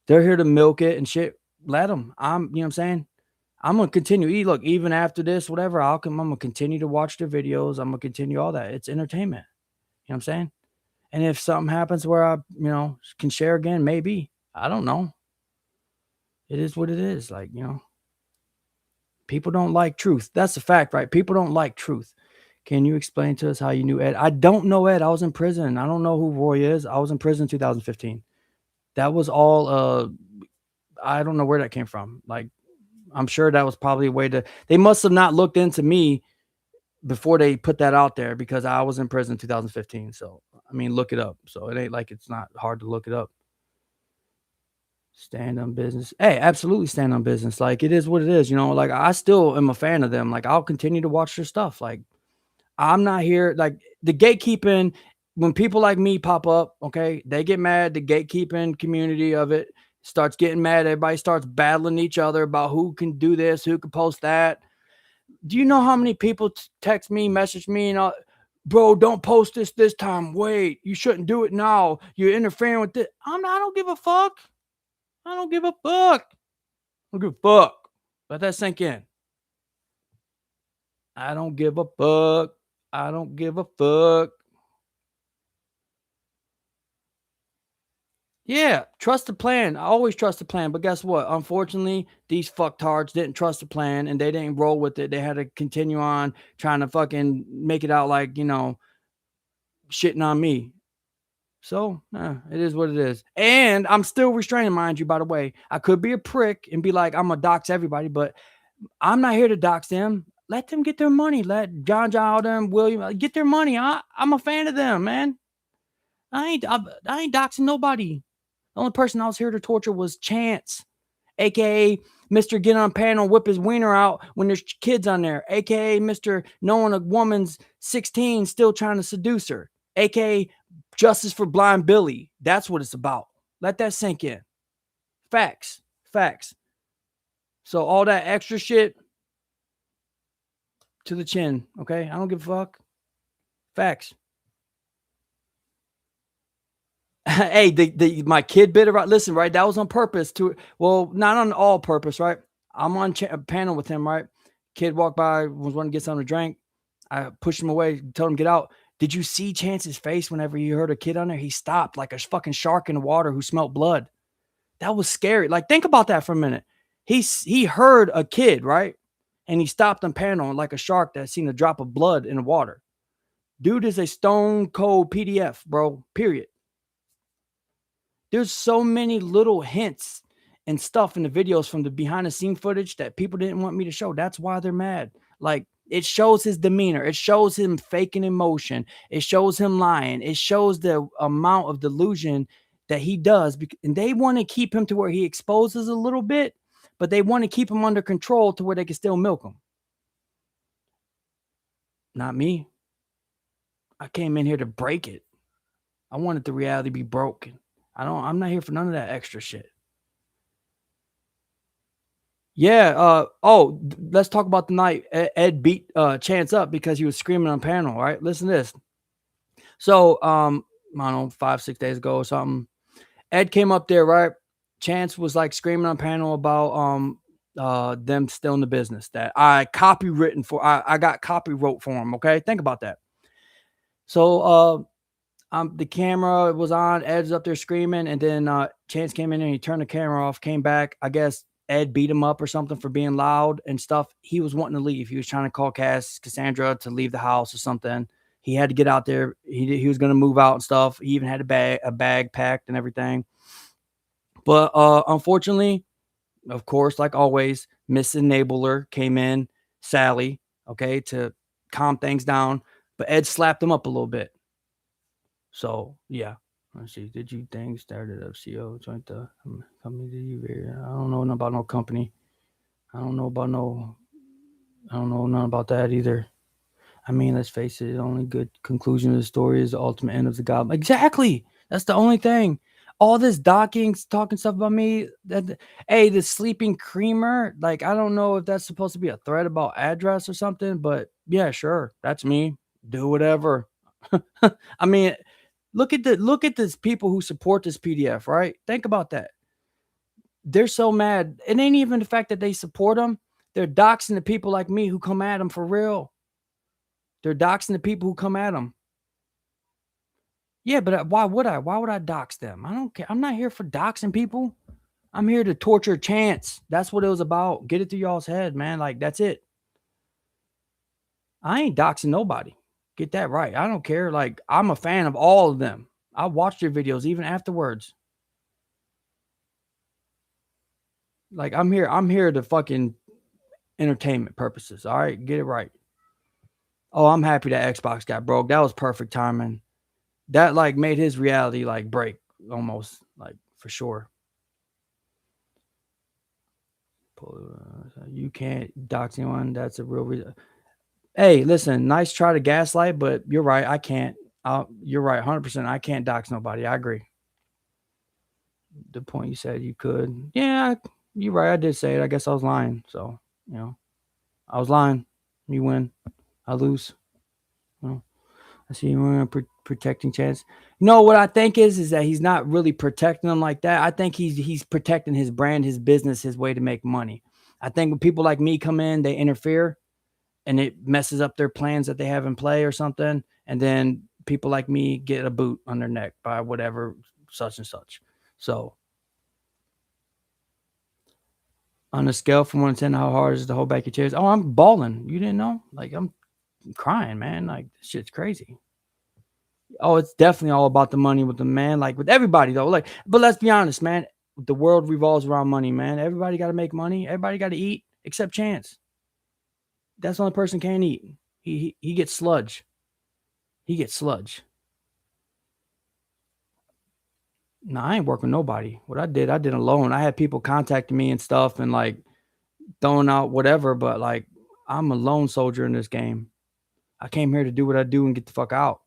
They're here to milk it and shit. Let them. You know what I'm saying? I'm going to continue. Look, even after this, whatever, I'm going to continue to watch their videos. I'm going to continue all that. It's entertainment. You know what I'm saying? And if something happens where I, can share again, maybe. I don't know. It is what it is. Like, people don't like truth. That's a fact, right? People don't like truth. Can you explain to us how you knew Ed? I don't know Ed. I was in prison. I don't know who Roy is. I was in prison in 2015. That was all I don't know where that came from. Like, I'm sure that was probably a way to, they must have not looked into me before they put that out there, because I was in prison in 2015. So, I mean, look it up. So it ain't like it's not hard to look it up. Stand on business. Hey, absolutely stand on business. Like, it is what it is. Like, I still am a fan of them. Like, I'll continue to watch their stuff. Like, I'm not here. Like, the gatekeeping, when people like me pop up, okay, they get mad. The gatekeeping community of it starts getting mad. Everybody starts battling each other about who can do this, who can post that. Do you know how many people text me, message me, and bro, don't post this time. Wait, you shouldn't do it now. You're interfering with it. I don't give a fuck. I don't give a fuck. I don't give a fuck. Let that sink in. I don't give a fuck. I don't give a fuck. Yeah, trust the plan. I always trust the plan. But guess what? Unfortunately, these fucktards didn't trust the plan and they didn't roll with it. They had to continue on trying to fucking make it out like, shitting on me. So, it is what it is. And I'm still restraining, mind you, by the way. I could be a prick and be like, I'm going to dox everybody, but I'm not here to dox them. Let them get their money. Let John them, William, get their money. I'm a fan of them, man. I ain't doxing nobody. The only person I was here to torture was Chance, aka Mr. Get on panel, whip his wiener out when there's kids on there, aka Mr. Knowing a woman's 16 still trying to seduce her, aka Justice for Blind Billy. That's what it's about. Let that sink in. Facts. Facts. So all that extra shit to the chin, okay? I don't give a fuck. Facts. Hey, my kid bit about, listen, right? That was on purpose well, not on all purpose, right? I'm on a panel with him, right? Kid walked by, was wanting to get something to drink. I pushed him away, told him get out. Did you see Chance's face whenever he heard a kid on there? He stopped like a fucking shark in the water who smelled blood. That was scary. Like, think about that for a minute. He heard a kid, right? And he stopped on panel like a shark that seen a drop of blood in the water. Dude is a stone cold PDF, bro. Period. There's so many little hints and stuff in the videos from the behind the scene footage that people didn't want me to show. That's why they're mad. Like, it shows his demeanor. It shows him faking emotion. It shows him lying. It shows the amount of delusion that he does. And they want to keep him to where he exposes a little bit, but they want to keep him under control to where they can still milk him. Not me. I came in here to break it. I wanted the reality to be broken. I'm not here for none of that extra shit. Yeah. Let's talk about the night Ed beat Chance up because he was screaming on panel. Right. Listen to this. So, I don't know, 5-6 days ago or something. Ed came up there. Right. Chance was like screaming on panel about them still in the business that I copywritten for. I got copywrote for him. Okay. Think about that. So, the camera was on, Ed's up there screaming, and then Chance came in and he turned the camera off, came back. I guess Ed beat him up or something for being loud and stuff. He was wanting to leave. He was trying to call Cassandra to leave the house or something. He had to get out there. He was going to move out and stuff. He even had a bag packed and everything. But unfortunately, of course, like always, Miss Enabler came in, Sally, okay, to calm things down. But Ed slapped him up a little bit. So, yeah. Let's see. Did you think started up CO joint the company? Did you? I don't know about no company. I don't know none about that either. I mean, let's face it. The only good conclusion of the story is the ultimate end of the god. Exactly. That's the only thing. All this talking stuff about me. Hey, the sleeping creamer. Like, I don't know if that's supposed to be a threat about address or something, but yeah, sure. That's me. Do whatever. I mean, look at this people who support this PDF, right? Think about that. They're so mad. It ain't even the fact that they support them. They're doxing the people like me who come at them for real. They're doxing the people who come at them. Yeah, but why would I? Why would I dox them? I don't care. I'm not here for doxing people. I'm here to torture Chance. That's what it was about. Get it through y'all's head, man. Like, that's it. I ain't doxing nobody. Get that right. I don't care. Like, I'm a fan of all of them. I watched your videos even afterwards. Like, I'm here to fucking entertainment purposes. All right, get it right. Oh, I'm happy that Xbox got broke. That was perfect timing. That like made his reality like break almost, like, for sure. You can't dox anyone. That's a real reason. Hey, listen, nice try to gaslight, but you're right. I can't. You're right, 100%. I can't dox nobody. I agree. The point you said you could. Yeah, you're right. I did say it. I guess I was lying. So, I was lying. You win. I lose. Well, I see you were protecting Chance. No, what I think is that he's not really protecting them like that. I think he's protecting his brand, his business, his way to make money. I think when people like me come in, they interfere and it messes up their plans that they have in play or something. And then people like me get a boot on their neck by whatever such and such. So on a scale from 1 to 10, how hard is it to hold back your tears? Oh, I'm balling. You didn't know? Like, I'm crying, man. Like, this shit's crazy. Oh, it's definitely all about the money with the man, like with everybody though. Like, but let's be honest, man. The world revolves around money, man. Everybody got to make money. Everybody got to eat, except Chance. That's the only person can't eat. He gets sludge. He gets sludge. No, I ain't working with nobody. What I did alone. I had people contacting me and stuff and like throwing out whatever, but like I'm a lone soldier in this game. I came here to do what I do and get the fuck out.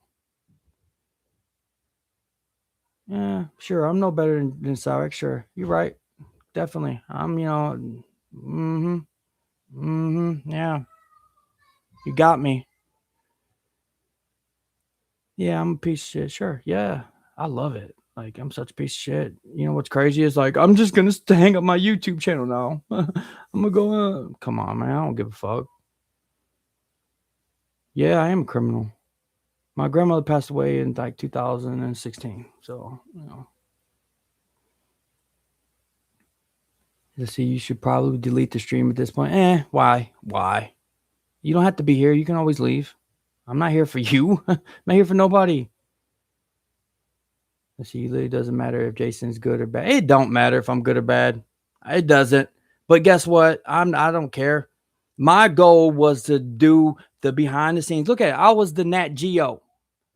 Yeah, sure. I'm no better than cyraxx. Sure. You're right. Definitely. Yeah. You got me. Yeah, I'm a piece of shit. Sure. Yeah. I love it. Like, I'm such a piece of shit. You know what's crazy is like, I'm just going to hang up my YouTube channel now. I'm going to go, come on, man. I don't give a fuck. Yeah, I am a criminal. My grandmother passed away in like 2016. So, let's see, you should probably delete the stream at this point. Why? Why? You don't have to be here. You can always leave. I'm not here for you. I'm not here for nobody. Let's see, it doesn't matter if Jason's good or bad. It don't matter if I'm good or bad. It doesn't. But guess what? I don't care. My goal was to do the behind the scenes. Look at it. I was the Nat Geo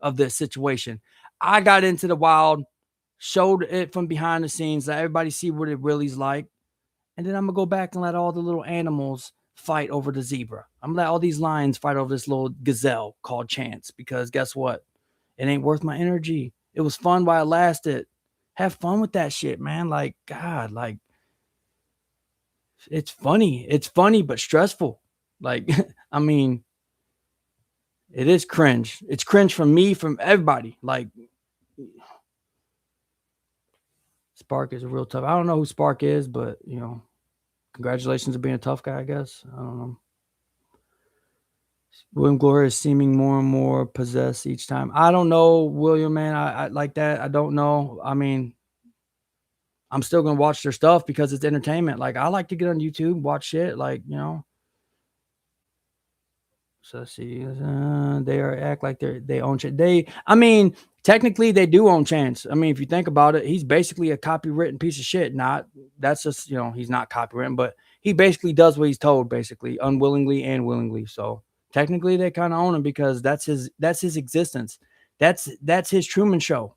of this situation. I got into the wild, showed it from behind the scenes, let everybody see what it really's like. And then I'm going to go back and let all the little animals fight over the zebra. I'm going to let all these lions fight over this little gazelle called Chance, because guess what? It ain't worth my energy. It was fun while it lasted. Have fun with that shit, man. Like, God, like, it's funny. It's funny, but stressful. Like, I mean, it is cringe. It's cringe from me, from everybody. Like, Spark is a real tough. I don't know who Spark is, but, congratulations on being a tough guy, I guess. I don't know. William Gloria is seeming more and more possessed each time. I don't know, William, man. I like that. I don't know. I mean, I'm still gonna watch their stuff because it's entertainment. Like, I like to get on YouTube, watch shit. Like, So see, they act like they own Chance. I mean, technically they do own Chance. I mean, if you think about it, he's basically a copywritten piece of shit. That's just he's not copywritten, but he basically does what he's told, basically, unwillingly and willingly. So technically, they kind of own him because that's his existence. That's his Truman Show.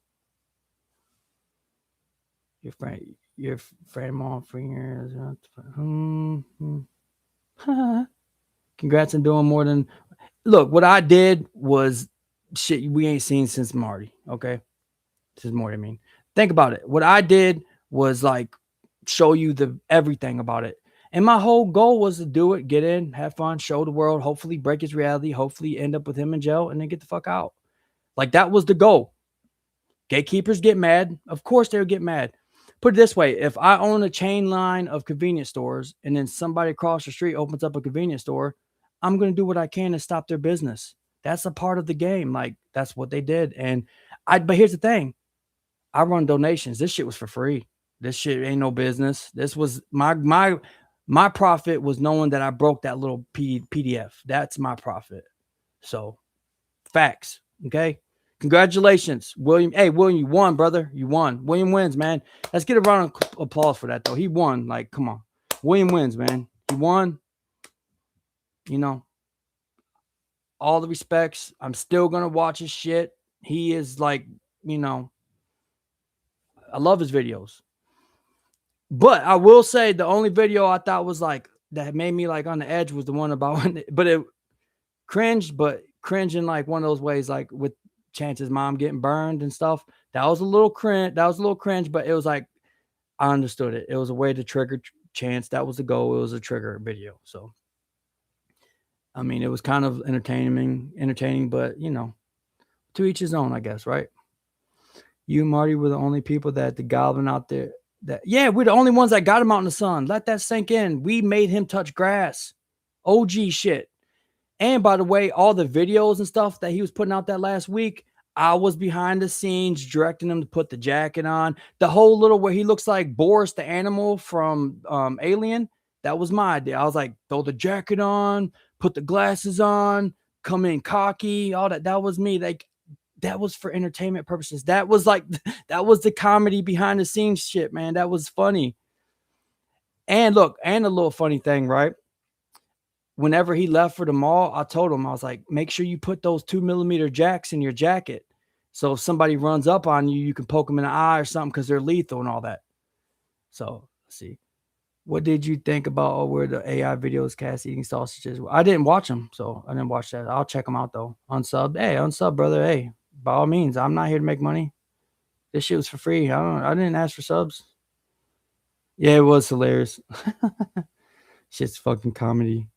Your friend, mom, fingers. Congrats on doing more than. Look, what I did was shit we ain't seen since Marty. Okay, this is Marty. I mean, think about it. What I did was like show you the everything about it, and my whole goal was to do it, get in, have fun, show the world, hopefully break his reality, hopefully end up with him in jail, and then get the fuck out. Like, that was the goal. Gatekeepers get mad. Of course, they'll get mad. Put it this way: if I own a chain line of convenience stores, and then somebody across the street opens up a convenience store, I'm going to do what I can to stop their business. That's a part of the game. Like, that's what they did. And But here's the thing. I run donations. This shit was for free. This shit ain't no business. This was my profit was knowing that I broke that little PDF. That's my profit. So facts. Okay. Congratulations, William. Hey, William, you won, brother. You won. William wins, man. Let's get a round of applause for that, though. He won. Like, come on. William wins, man. He won. You know, all the respects. I'm still going to watch his shit. He is like, you know, I love his videos. But I will say the only video I thought was like, that made me like on the edge was the one about, but it cringed, but cringe in like one of those ways, like with Chance's mom getting burned and stuff. That was a little cringe. That was a little cringe, but it was like, I understood it. It was a way to trigger Chance. That was the goal. It was a trigger video. So, I mean, it was kind of entertaining, but you know, to each his own, I guess, right? You and Marty were the only people that the goblin out there yeah, we're the only ones that got him out in the sun. Let that sink in. We made him touch grass. OG shit. And by the way, all the videos and stuff that he was putting out that last week, I was behind the scenes directing him to put the jacket on. The whole little where he looks like Boris the animal from Alien, that was my idea. I was like, throw the jacket on, put the glasses on, come in cocky, all that. That was me. Like, that was for entertainment purposes. That was like, that was the comedy behind the scenes shit, man. That was funny. And look, and a little funny thing, right? Whenever he left for the mall, I told him, I was like, make sure you put those 2mm jacks in your jacket. So if somebody runs up on you, you can poke them in the eye or something because they're lethal and all that. So let's see. What did you think about where the AI videos cast eating sausages? I didn't watch them, so I didn't watch that. I'll check them out though. Unsub. Hey, unsub, brother. Hey, by all means, I'm not here to make money. This shit was for free. I didn't ask for subs. Yeah, it was hilarious. Shit's fucking comedy.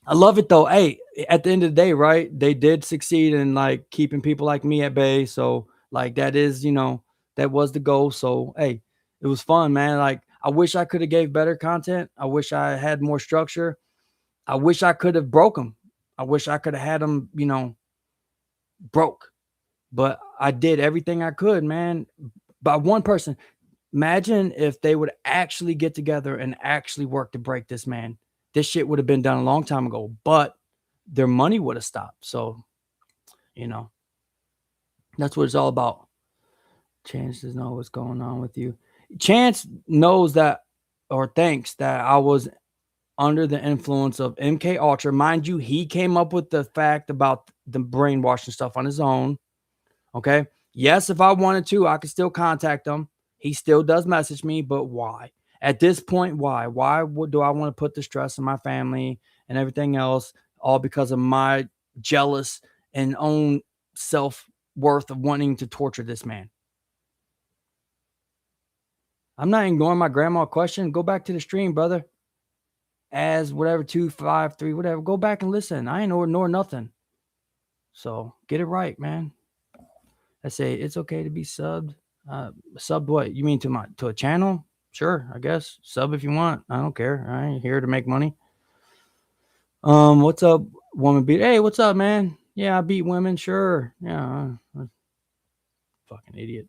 I love it though. Hey, at the end of the day, right? They did succeed in like keeping people like me at bay. So like that is, you know, that was the goal. So hey, it was fun, man. Like I wish I could have gave better content. I wish I had more structure. I wish I could have broke them. I wish I could have had them, you know, broke. But I did everything I could, man. By one person. Imagine if they would actually get together and actually work to break this man. This shit would have been done a long time ago, but their money would have stopped. So, you know, that's what it's all about. Chance doesn't know what's going on with you. Chance knows that or thinks that I was under the influence of MK Ultra. Mind you, he came up with the fact about the brainwashing stuff on his own. Okay. Yes, if I wanted to, I could still contact him. He still does message me, but why? At this point, why? Why do I want to put the stress on my family and everything else, all because of my jealous and own self-worth of wanting to torture this man? I'm not ignoring my grandma question. Go back to the stream, brother. As whatever, 253, whatever. Go back and listen. I ain't ignore nothing. So get it right, man. I say it's okay to be subbed. Subbed what? You mean to a channel? Sure, I guess. Sub if you want. I don't care. I ain't here to make money. What's up, woman beat? Hey, what's up, man? Yeah, I beat women. Sure. Yeah. Fucking idiot.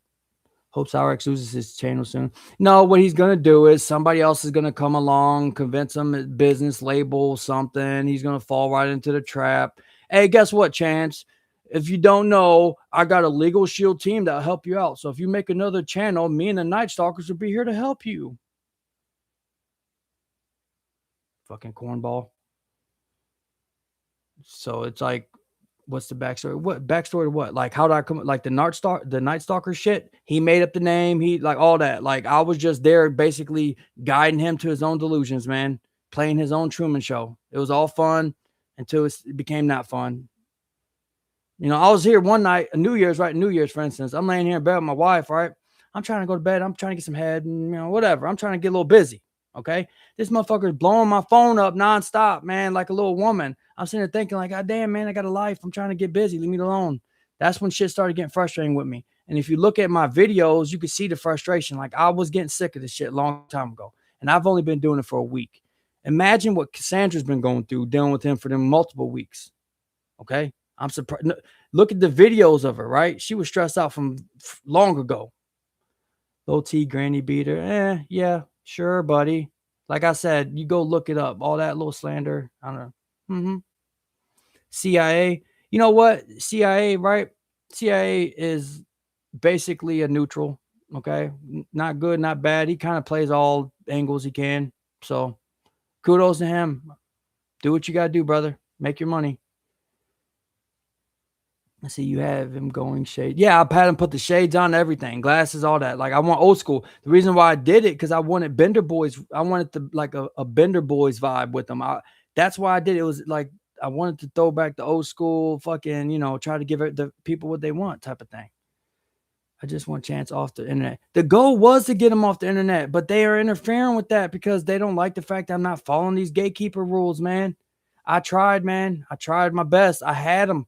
Hope cyraxx loses his channel soon. No, what he's gonna do is somebody else is gonna come along, convince him business label something. He's gonna fall right into the trap. Hey, guess what, Chance? If you don't know, I got a legal shield team that'll help you out. So if you make another channel, me and the Night Stalkers will be here to help you. Fucking cornball. So it's like, what's the backstory? What backstory to what? Like, how did I come? Like the Night Stalker shit. He made up the name. He like all that. Like I was just there, basically guiding him to his own delusions, man. Playing his own Truman Show. It was all fun until it became not fun. You know, I was here one night, New Year's, for instance. I'm laying here in bed with my wife, right? I'm trying to go to bed. I'm trying to get some head and, you know, whatever. I'm trying to get a little busy. Okay. This motherfucker is blowing my phone up nonstop, man, like a little woman. I'm sitting there thinking, like, God damn, man, I got a life. I'm trying to get busy. Leave me alone. That's when shit started getting frustrating with me. And if you look at my videos, you can see the frustration. Like, I was getting sick of this shit a long time ago. And I've only been doing it for a week. Imagine what Cassandra's been going through, dealing with him for them multiple weeks. Okay. I'm surprised. Look at the videos of her, right? She was stressed out from long ago. Low T granny beater. Yeah, sure, buddy. Like I said, you go look it up. All that little slander. I don't know. CIA. You know what? CIA, right? CIA is basically a neutral. Okay. Not good, not bad. He kind of plays all angles he can. So kudos to him. Do what you got to do, brother. Make your money. I see you have him going shade. Yeah, I had him put the shades on, everything, glasses, all that. Like I want old school. The reason why I did it because I wanted Bender Boys. I wanted to like a Bender Boys vibe with them. That's why I did it. It was like I wanted to throw back the old school, fucking, try to give the people what they want type of thing. I just want Chance off the internet. The goal was to get him off the internet, but they are interfering with that because they don't like the fact that I'm not following these gatekeeper rules, man. I tried, man. I tried my best. I had him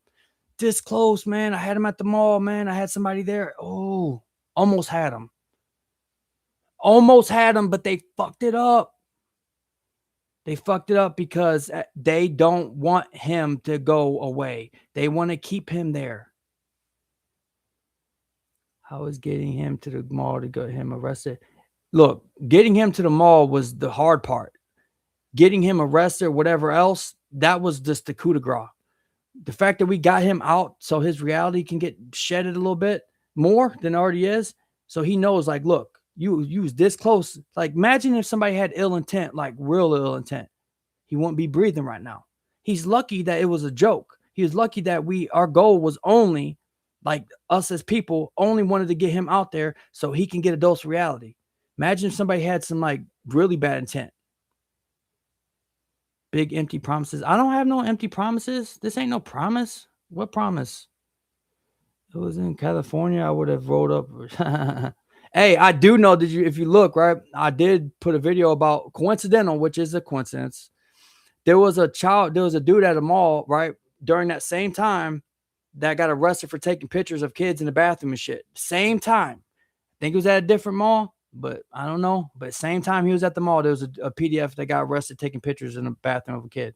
this close, man. I had him at the mall, man. I had somebody there. Oh, almost had him. Almost had him, but they fucked it up. They fucked it up because they don't want him to go away. They want to keep him there. How is getting him to the mall to get him arrested? Look, getting him to the mall was the hard part. Getting him arrested, whatever else, that was just the coup de grace. The fact that we got him out so his reality can get shedded a little bit more than it already is. So he knows, like, look, you was this close. Like, imagine if somebody had ill intent, like real ill intent. He wouldn't be breathing right now. He's lucky that it was a joke. He was lucky that our goal was only, like, us as people only wanted to get him out there so he can get a dose of reality. Imagine if somebody had some, like, really bad intent. Big empty promises. I don't have no empty promises. This ain't no promise. What promise? It was in California. I would have rolled up. Hey, I do know that if you look, right, I did put a video about coincidental, which is a coincidence. There was a dude at a mall, right, during that same time that got arrested for taking pictures of kids in the bathroom and shit. Same time. I think it was at a different mall, but I don't know. But same time he was at the mall, there was a PDF that got arrested taking pictures in the bathroom of a kid.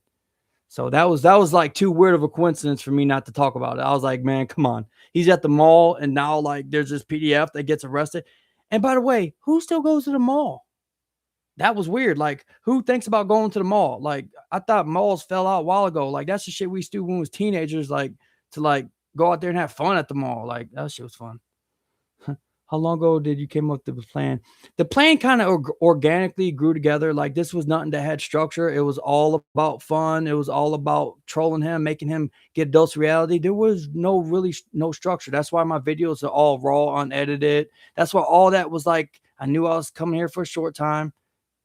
So that was like too weird of a coincidence for me not to talk about it. I was like, man, come on. He's at the mall and now, like, there's this PDF that gets arrested. And by the way, who still goes to the mall? That was weird. Like, who thinks about going to the mall? Like, I thought malls fell out a while ago. Like, that's the shit we used to do when we was teenagers, like, to, like, go out there and have fun at the mall. Like, that shit was fun. How long ago did you came up with the plan? The plan kind of organically grew together. Like, this was nothing that had structure. It was all about fun. It was all about trolling him, making him get a dose of reality. There was no structure. That's why my videos are all raw, unedited. That's why all that was like, I knew I was coming here for a short time,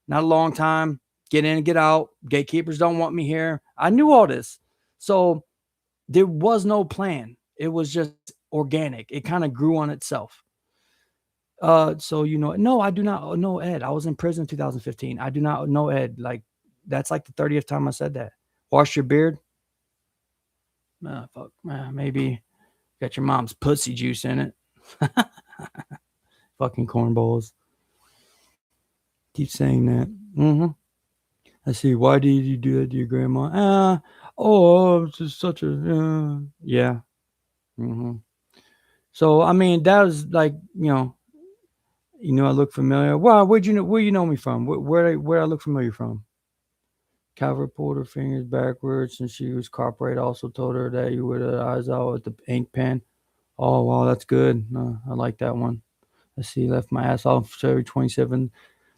not a long time. Get in and get out. Gatekeepers don't want me here. I knew all this. So there was no plan. It was just organic. It kind of grew on itself. So no, I do not know Ed. I was in prison in 2015. I do not know Ed. Like, that's like the 30th time I said that. Wash your beard. Fuck. Maybe got your mom's pussy juice in it. Fucking cornballs. Keep saying that. I see. Why did you do that to your grandma? It's just such a yeah. So I mean, that was like, I look familiar. Wow, where you know me from? Where I look familiar from? Calvert pulled her fingers backwards and she was corporate. Also told her that you would have eyes out with the ink pen. Oh wow, that's good. I like that one. I see. Left my ass off February 27.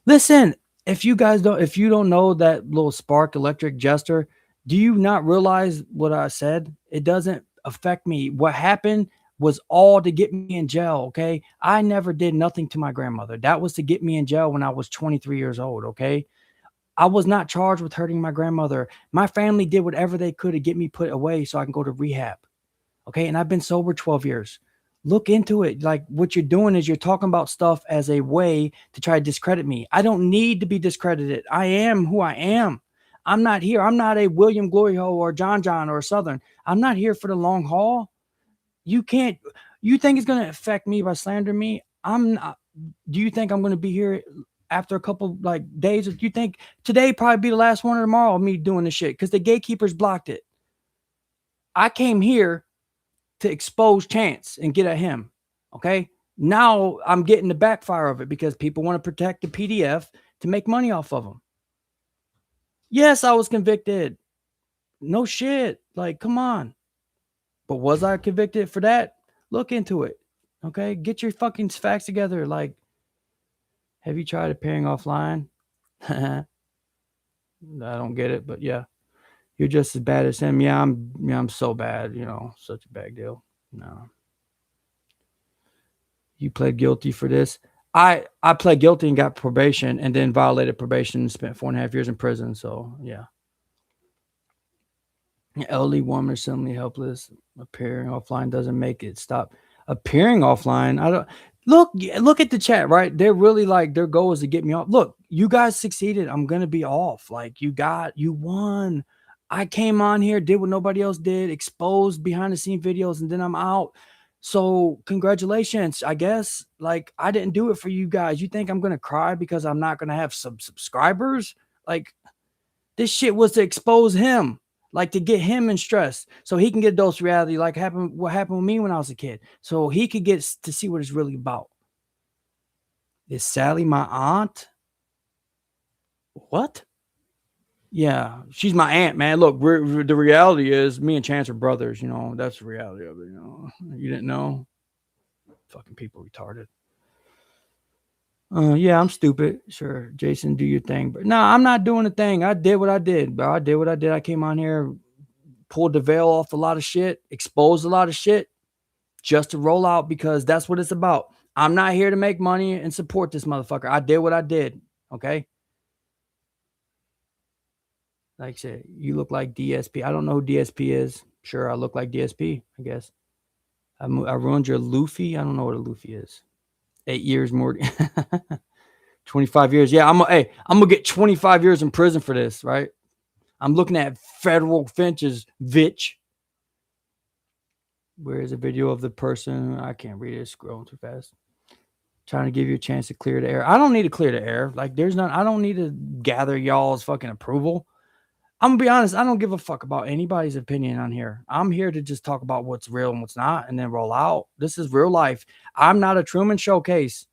Listen, if you don't know that little spark electric gesture, do you not realize what I said? It doesn't affect me. What happened was all to get me in jail, okay? I never did nothing to my grandmother. That was to get me in jail when I was 23 years old, okay? I was not charged with hurting my grandmother. My family did whatever they could to get me put away so I can go to rehab, okay? And I've been sober 12 years. Look into it. Like, what you're doing is you're talking about stuff as a way to try to discredit me. I don't need to be discredited. I am who I am. I'm not here. I'm not a William Glory Hole or John or a Southern. I'm not here for the long haul. You think it's going to affect me by slandering me? I'm not. Do you think I'm going to be here after a couple like days? Do you think today probably be the last one or tomorrow of me doing this shit? Because the gatekeepers blocked it. I came here to expose Chance and get at him. Okay. Now I'm getting the backfire of it because people want to protect the PDF to make money off of them. Yes, I was convicted. No shit. Like, come on. But was I convicted for that? Look into it. Okay. Get your fucking facts together. Like, have you tried appearing offline? I don't get it, but yeah. You're just as bad as him. Yeah, I'm so bad, such a bad deal. No. You pled guilty for this. I pled guilty and got probation and then violated probation and spent 4.5 years in prison. So yeah. Elderly woman, suddenly helpless, appearing offline doesn't make it stop. Appearing offline, I don't look at the chat, right? They're really like their goal is to get me off. Look, you guys succeeded. I'm gonna be off. Like you won. I came on here, did what nobody else did, exposed behind the scene videos, and then I'm out. So congratulations, I guess. Like I didn't do it for you guys. You think I'm gonna cry because I'm not gonna have some subscribers? Like this shit was to expose him, like to get him in stress so he can get a dose of reality, like what happened with me when I was a kid, so he could get to see what it's really about. Is Sally my aunt? What? Yeah, she's my aunt, man. Look, the reality is me and Chance are brothers, that's the reality of it, You didn't know? Fucking people retarded. Yeah, I'm stupid. Sure, Jason, do your thing. But no, I'm not doing a thing. I did what I did, bro. I did what I did. I came on here, pulled the veil off a lot of shit, exposed a lot of shit just to roll out because that's what it's about. I'm not here to make money and support this motherfucker. I did what I did. Okay. Like I said, you look like DSP. I don't know who DSP is. Sure, I look like DSP, I guess. I ruined your Luffy. I don't know what a Luffy is. 8 years more. 25 years. Yeah, I'm gonna get 25 years in prison for this, right? I'm looking at federal offenses, bitch. Where is a video of the person? I can't read it. Scrolling too fast. Trying to give you a chance to clear the air. I don't need to clear the air. Like there's none. I don't need to gather y'all's fucking approval. I'm gonna be honest. I don't give a fuck about anybody's opinion on here. I'm here to just talk about what's real and what's not, and then roll out. This is real life. I'm not a Truman Showcase.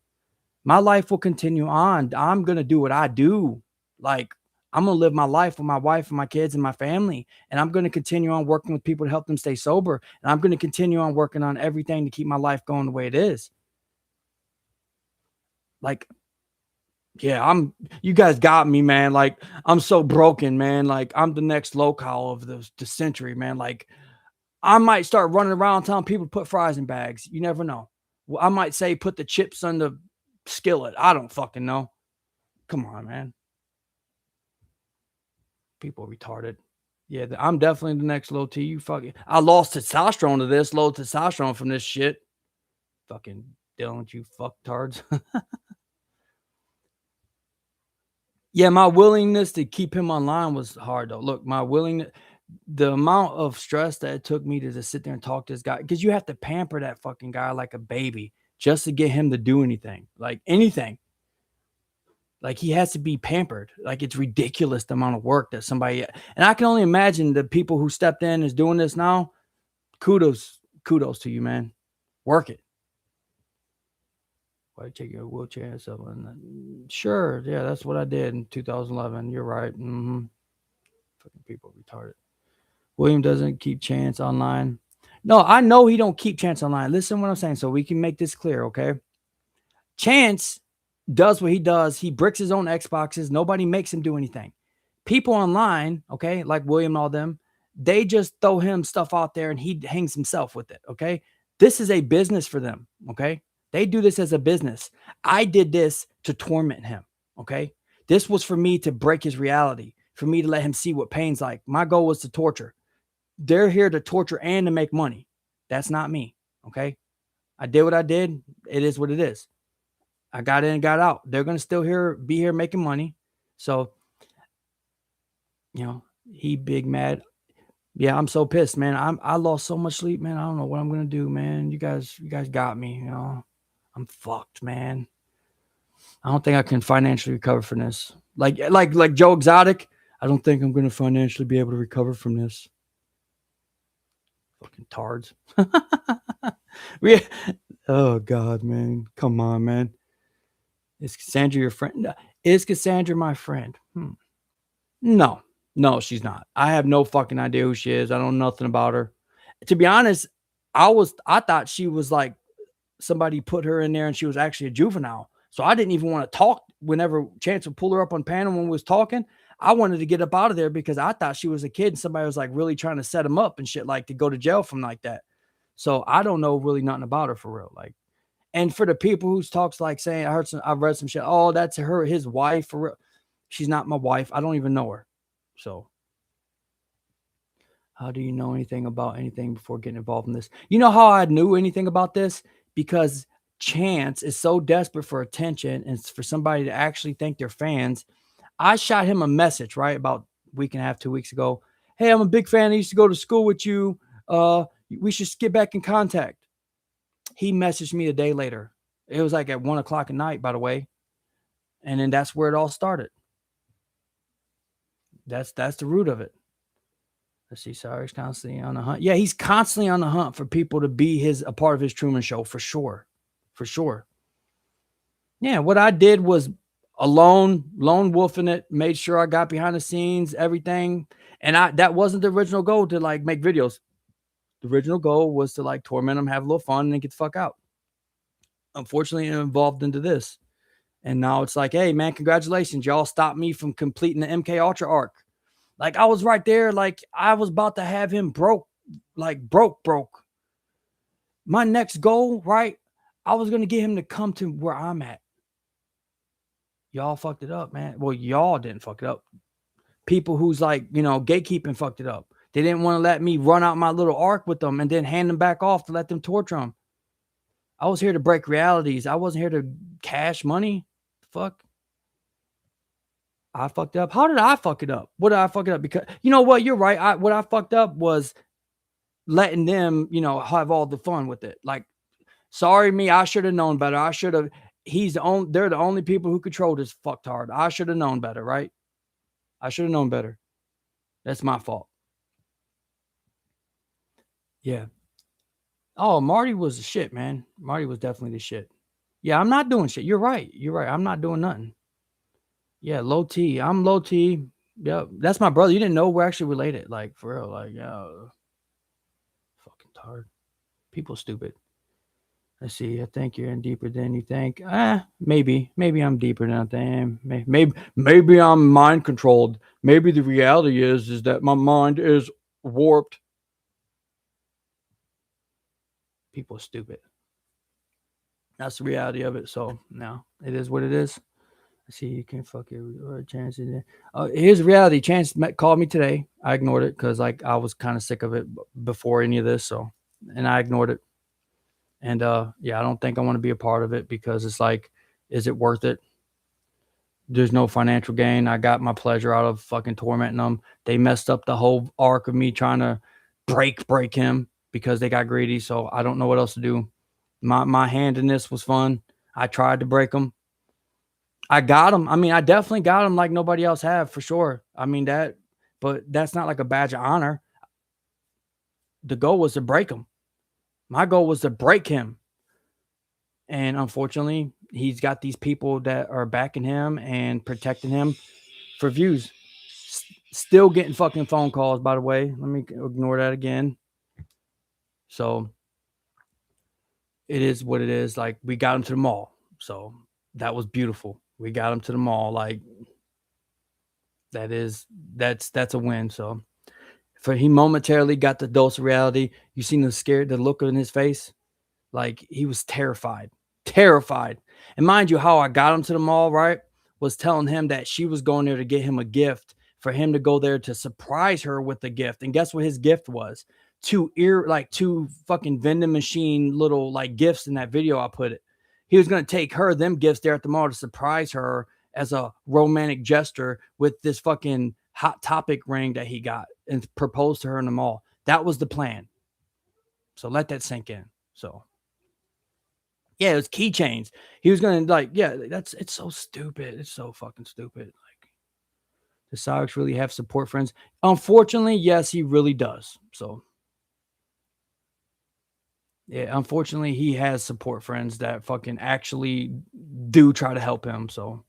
My life will continue on. I'm gonna do what I do. Like I'm gonna live my life with my wife and my kids and my family, and I'm gonna continue on working with people to help them stay sober. And I'm gonna continue on working on everything to keep my life going the way it is. Like, yeah, you guys got me, man. Like, I'm so broken, man. Like, I'm the next locale of the century, man. Like, I might start running around telling people to put fries in bags. You never know. Well, I might say put the chips on the skillet. I don't fucking know. Come on, man. People are retarded. Yeah, I'm definitely the next low T. You fucking, I lost testosterone to this, low testosterone from this shit. Fucking don't you fucktards. Yeah, my willingness to keep him online was hard though. Look, the amount of stress that it took me to just sit there and talk to this guy, because you have to pamper that fucking guy like a baby just to get him to do anything, like anything. Like he has to be pampered. Like it's ridiculous the amount of work that somebody, and I can only imagine the people who stepped in is doing this now. Kudos to you, man. Work it. Why take your wheelchair and stuff? Sure, yeah, that's what I did in 2011. You're right. Fucking people retarded. William doesn't keep Chance online. No, I know he don't keep Chance online. Listen to what I'm saying so we can make this clear, okay? Chance does what he does. He bricks his own Xboxes. Nobody makes him do anything. People online, okay, like William and all them, they just throw him stuff out there and he hangs himself with it, okay? This is a business for them, okay? They do this as a business. I did this to torment him, okay? This was for me to break his reality, for me to let him see what pain's like. My goal was to torture. They're here to torture and to make money. That's not me, okay? I did what I did. It is what it is. I got in and got out. They're going to still be here making money. So, he big mad. Yeah, I'm so pissed, man. I lost so much sleep, man. I don't know what I'm going to do, man. You guys got me, I'm fucked, man. I don't think I can financially recover from this. Like Joe Exotic, I don't think I'm going to financially be able to recover from this. Fucking tards. We, oh God, man. Come on, man. Is Cassandra your friend? No. Is Cassandra my friend? No. No, she's not. I have no fucking idea who she is. I don't know nothing about her. To be honest, I thought she was like somebody put her in there and she was actually a juvenile. So I didn't even want to talk whenever Chance would pull her up on panel when we was talking. I wanted to get up out of there because I thought she was a kid and somebody was like really trying to set him up and shit, like to go to jail from like that. So I don't know really nothing about her for real. Like, and for the people who talks like saying, I've read some shit. Oh, that's his wife for real. She's not my wife. I don't even know her. So how do you know anything about anything before getting involved in this? You know how I knew anything about this? Because Chance is so desperate for attention and for somebody to actually think they're fans. I shot him a message, right? About a week and a half, 2 weeks ago. Hey, I'm a big fan. I used to go to school with you. We should get back in contact. He messaged me a day later. It was like at 1:00 at night, by the way. And then that's where it all started. That's the root of it. Let's see. Cyraxx constantly on the hunt. Yeah, he's constantly on the hunt for people to be a part of his Truman Show for sure. For sure. Yeah, what I did was lone wolfing it, made sure I got behind the scenes, everything. And that wasn't the original goal to like make videos. The original goal was to like torment them, have a little fun, and then get the fuck out. Unfortunately, it evolved into this. And now it's like, hey, man, congratulations. Y'all stopped me from completing the MK Ultra arc. Like, I was right there. Like, I was about to have him broke. My next goal, right? I was going to get him to come to where I'm at. Y'all fucked it up, man. Well, y'all didn't fuck it up. People who's like, gatekeeping fucked it up. They didn't want to let me run out my little arc with them and then hand them back off to let them torture them. I was here to break realities. I wasn't here to cash money. Fuck. I fucked up. How did I fuck it up? What did I fuck it up? Because you know what? You're right. What I fucked up was letting them, have all the fun with it. Like, sorry me, I should have known better. I should have. They're the only people who control this fucked hard. I should have known better, right? I should have known better. That's my fault. Yeah. Oh, Marty was the shit, man. Marty was definitely the shit. Yeah, I'm not doing shit. You're right. I'm not doing nothing. Yeah, low T. I'm low T. Yeah, that's my brother. You didn't know we're actually related. Like, for real. Like, yeah. Fucking tired. People stupid. Let's see. I think you're in deeper than you think. Maybe I'm deeper than I think. Maybe I'm mind controlled. Maybe the reality is that my mind is warped. People are stupid. That's the reality of it. So no, it is what it is. Let's see, you can't fuck it or Chance. Here's the reality. Chance called me today. I ignored it because like I was kind of sick of it before any of this. So, and I ignored it. And yeah, I don't think I want to be a part of it because it's like, is it worth it? There's no financial gain. I got my pleasure out of fucking tormenting them. They messed up the whole arc of me trying to break him because they got greedy. So I don't know what else to do. My hand in this was fun. I tried to break him. I got him. I mean, I definitely got him like nobody else have for sure. I mean but that's not like a badge of honor. The goal was to break him. My goal was to break him. And unfortunately, he's got these people that are backing him and protecting him for views. Still getting fucking phone calls, by the way. Let me ignore that again. So it is what it is. Like, we got him to the mall. So that was beautiful. We got him to the mall. Like, that's a win. So he momentarily got the dose of reality. You seen the look in his face. Like, he was terrified. And mind you, how I got him to the mall, right, was telling him that she was going there to get him a gift for him to go there to surprise her with the gift. And guess what his gift was? Two fucking vending machine little like gifts in that video I put it. He was going to take them gifts there at the mall to surprise her as a romantic gesture with this fucking Hot Topic ring that he got and propose to her in the mall. That was the plan. So let that sink in. So yeah, it was keychains. He was gonna it's so stupid. It's so fucking stupid. Like, does cyraxx really have support friends? Unfortunately, yes, he really does. So Yeah, unfortunately, he has support friends that fucking actually do try to help him. So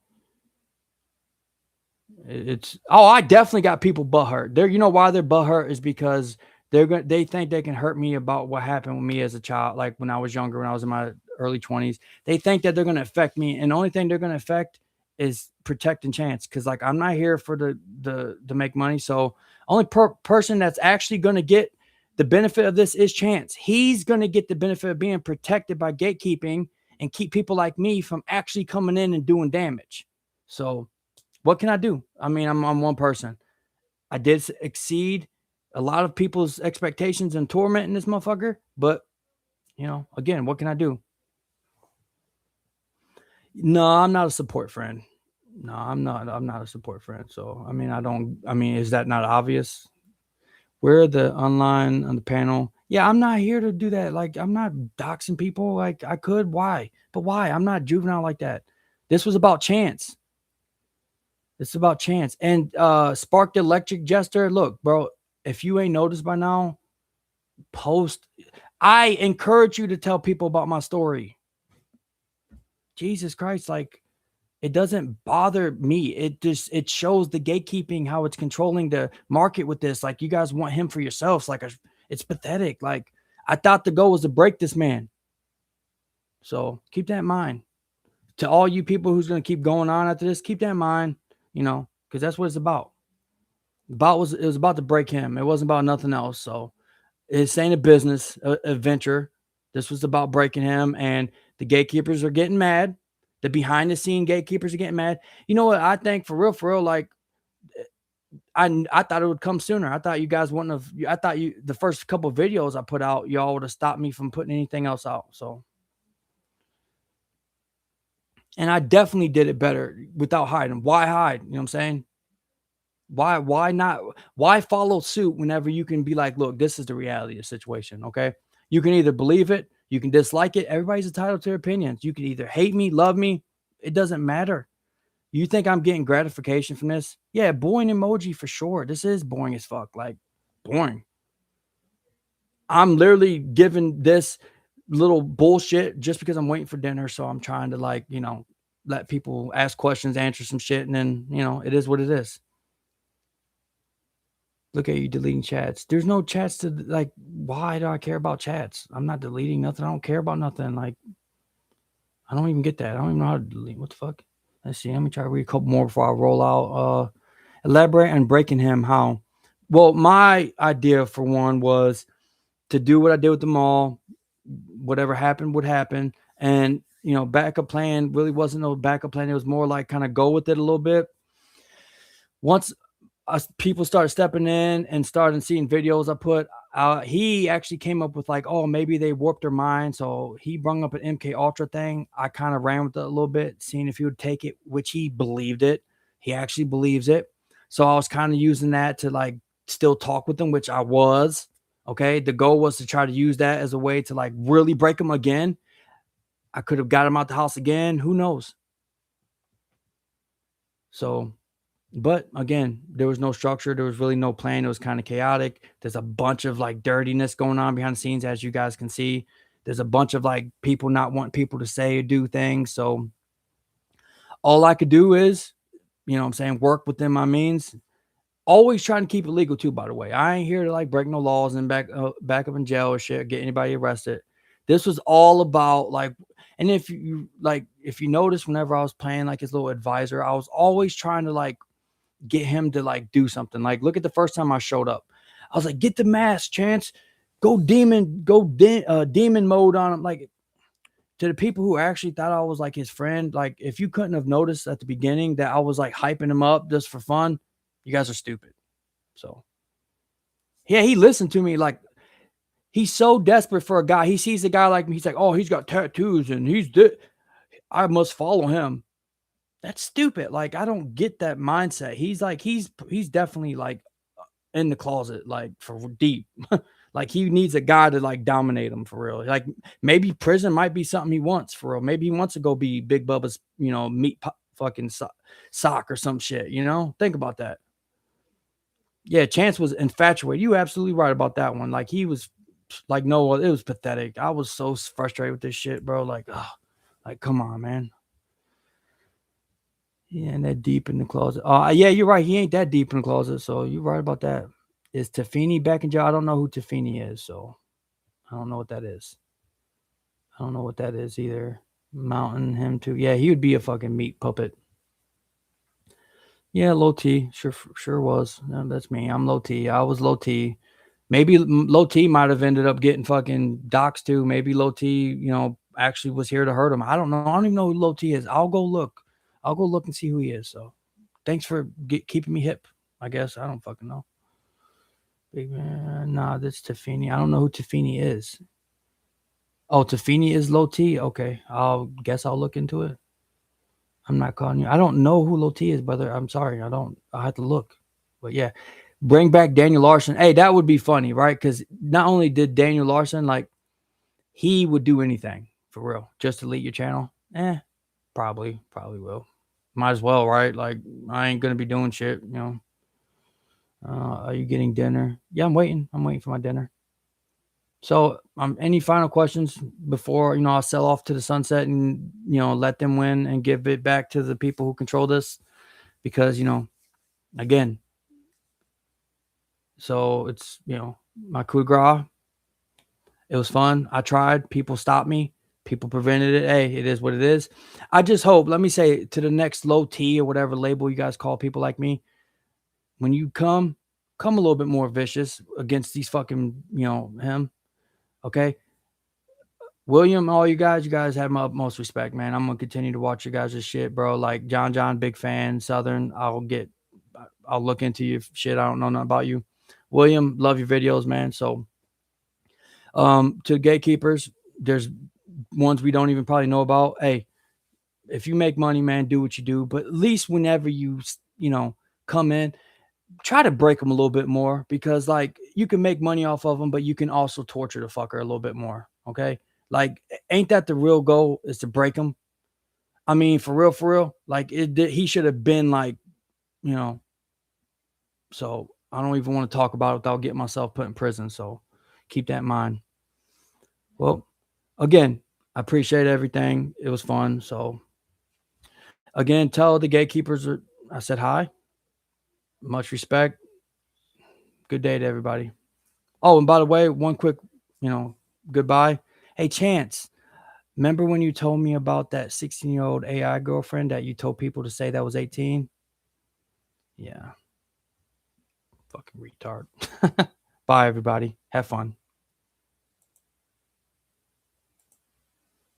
it's I definitely got people butthurt. They're, you know why they're butthurt is because they think they can hurt me about what happened with me as a child, like when I was younger, when I was in my early 20s. They think that they're gonna affect me, and the only thing they're gonna affect is protecting chance. Cause like I'm not here for the to make money. So only person that's actually gonna get the benefit of this is chance. He's gonna get the benefit of being protected by gatekeeping and keep people like me from actually coming in and doing damage. So what can I do? I mean, I'm one person. I did exceed a lot of people's expectations and tormenting this motherfucker, but again, what can I do? No, I'm not a support friend. No, I'm not. I'm not a support friend. So, I mean, I don't. I mean, is that not obvious? We're the online on the panel. Yeah, I'm not here to do that. Like, I'm not doxing people. Like, I could. Why? But why? I'm not juvenile like that. This was about chance. It's about chance. And Spark the Electric Jester, look, bro, if you ain't noticed by now, post. I encourage you to tell people about my story. Jesus Christ, like it doesn't bother me. It shows the gatekeeping, how it's controlling the market with this. Like you guys want him for yourselves. Like it's pathetic. Like I thought the goal was to break this man. So keep that in mind. To all you people who's going to keep going on after this, keep that in mind, because that's what it's about. It was about to break him. It wasn't about nothing else. So it's ain't a business adventure. This was about breaking him, and the gatekeepers are getting mad. The behind the scene gatekeepers are getting mad. You know what? I think for real, like I thought it would come sooner. I thought you guys wouldn't have. I thought the first couple of videos I put out, y'all would have stopped me from putting anything else out. So, and I definitely did it better without hiding. Why hide? You know what I'm saying? Why not? Why follow suit whenever you can be like, look, this is the reality of the situation. Okay. You can either believe it, you can dislike it. Everybody's entitled to their opinions. You can either hate me, love me. It doesn't matter. You think I'm getting gratification from this? Yeah, boring emoji for sure. This is boring as fuck. Like boring. I'm literally giving this little bullshit just because I'm waiting for dinner. So I'm trying to like, let people ask questions, answer some shit, and then, it is what it is. Look at you deleting chats. There's no chats to like. Why do I care about chats? I'm not deleting nothing. I don't care about nothing. Like, I don't even get that. I don't even know how to delete. What the fuck? Let's see. Let me try to read a couple more before I roll out. Elaborate on breaking him. How? Well, my idea for one was to do what I did with the mall. Whatever happened would happen. And, backup plan really wasn't no backup plan. It was more like kind of go with it a little bit. Once people started stepping in and started seeing videos I put, he actually came up with like, oh, maybe they warped their mind. So he brung up an MK Ultra thing. I kind of ran with it a little bit, seeing if he would take it, which he believed it. He actually believes it. So I was kind of using that to like still talk with him, which I was. Okay. The goal was to try to use that as a way to like really break him again. I could have got him out the house again. Who knows? So, but again, there was no structure. There was really no plan. It was kind of chaotic. There's a bunch of like dirtiness going on behind the scenes, as you guys can see. There's a bunch of like people not wanting people to say or do things. So all I could do is, what I'm saying, work within my means. Always trying to keep it legal too, by the way. I ain't here to like break no laws and back up in jail or shit, get anybody arrested. This was all about like, and if you notice, whenever I was playing like his little advisor, I was always trying to like get him to like do something. Like, look at the first time I showed up. I was like, get the mask, Chance. Go demon mode on him. Like, to the people who actually thought I was like his friend, like if you couldn't have noticed at the beginning that I was like hyping him up just for fun, you guys are stupid. So yeah, he listened to me. Like, he's so desperate for a guy. He sees a guy like me. He's like, oh, he's got tattoos and I must follow him. That's stupid. Like, I don't get that mindset. He's like, he's definitely like in the closet, like for deep. Like, he needs a guy to like dominate him for real. Like, maybe prison might be something he wants for real. Maybe he wants to go be Big Bubba's, fucking sock or some shit. Think about that. Yeah, Chance was infatuated. You absolutely right about that one. Like, he was like no, it was pathetic. I was so frustrated with this shit, bro. Like, like come on, man. Yeah, and that deep in the closet. Yeah, you're right. He ain't that deep in the closet, so you're right about that. Is Tafini back in jail? I don't know who Tafini is, so I don't know what that is. I don't know what that is either. Mountain him too. Yeah, he would be a fucking meat puppet. Yeah, low T. Sure was. No, that's me. I'm low T. I was low T. Maybe low T might have ended up getting fucking doxxed too. Maybe low T, actually was here to hurt him. I don't know. I don't even know who low T is. I'll go look. I'll go look and see who he is. So thanks for keeping me hip. I guess I don't fucking know. Big man, nah, that's Tafini. I don't know who Tafini is. Oh, Tafini is low T. Okay, I'll look into it. I'm not calling you. I don't know who low T is, brother. I'm sorry. I have to look. But yeah, bring back Daniel Larson. Hey, that would be funny, right? Because not only did Daniel Larson, like, he would do anything for real just to delete your channel. Probably will. Might as well, right? Like, I ain't gonna be doing shit, Are you getting dinner? Yeah, I'm waiting. I'm waiting for my dinner. So, any final questions before I sell off to the sunset and let them win and give it back to the people who control this? Because again, so it's my coup de grace. It was fun. I tried. People stopped me. People prevented it. Hey, it is what it is. I just hope. Let me say to the next low T or whatever label you guys call people like me. When you come a little bit more vicious against these fucking him. Okay. William, all you guys have my utmost respect, man. I'm gonna continue to watch you guys' shit, bro. Like John, big fan. Southern, I'll look into your shit. I don't know nothing about you. William, love your videos, man. So, to gatekeepers, there's ones we don't even probably know about. Hey, if you make money, man, do what you do. But at least whenever you come in, try to break them a little bit more, because like you can make money off of them, but you can also torture the fucker a little bit more. Okay. Like, ain't that the real goal, is to break him? I mean, for real. Like, he should have been like, so I don't even want to talk about it without getting myself put in prison. So keep that in mind. Well, again, I appreciate everything. It was fun. So again, tell the gatekeepers I said hi. Much respect. Good day to everybody. Oh, and by the way, one quick, goodbye. Hey, Chance, remember when you told me about that 16-year-old AI girlfriend that you told people to say that was 18? Yeah. Fucking retard. Bye, everybody. Have fun.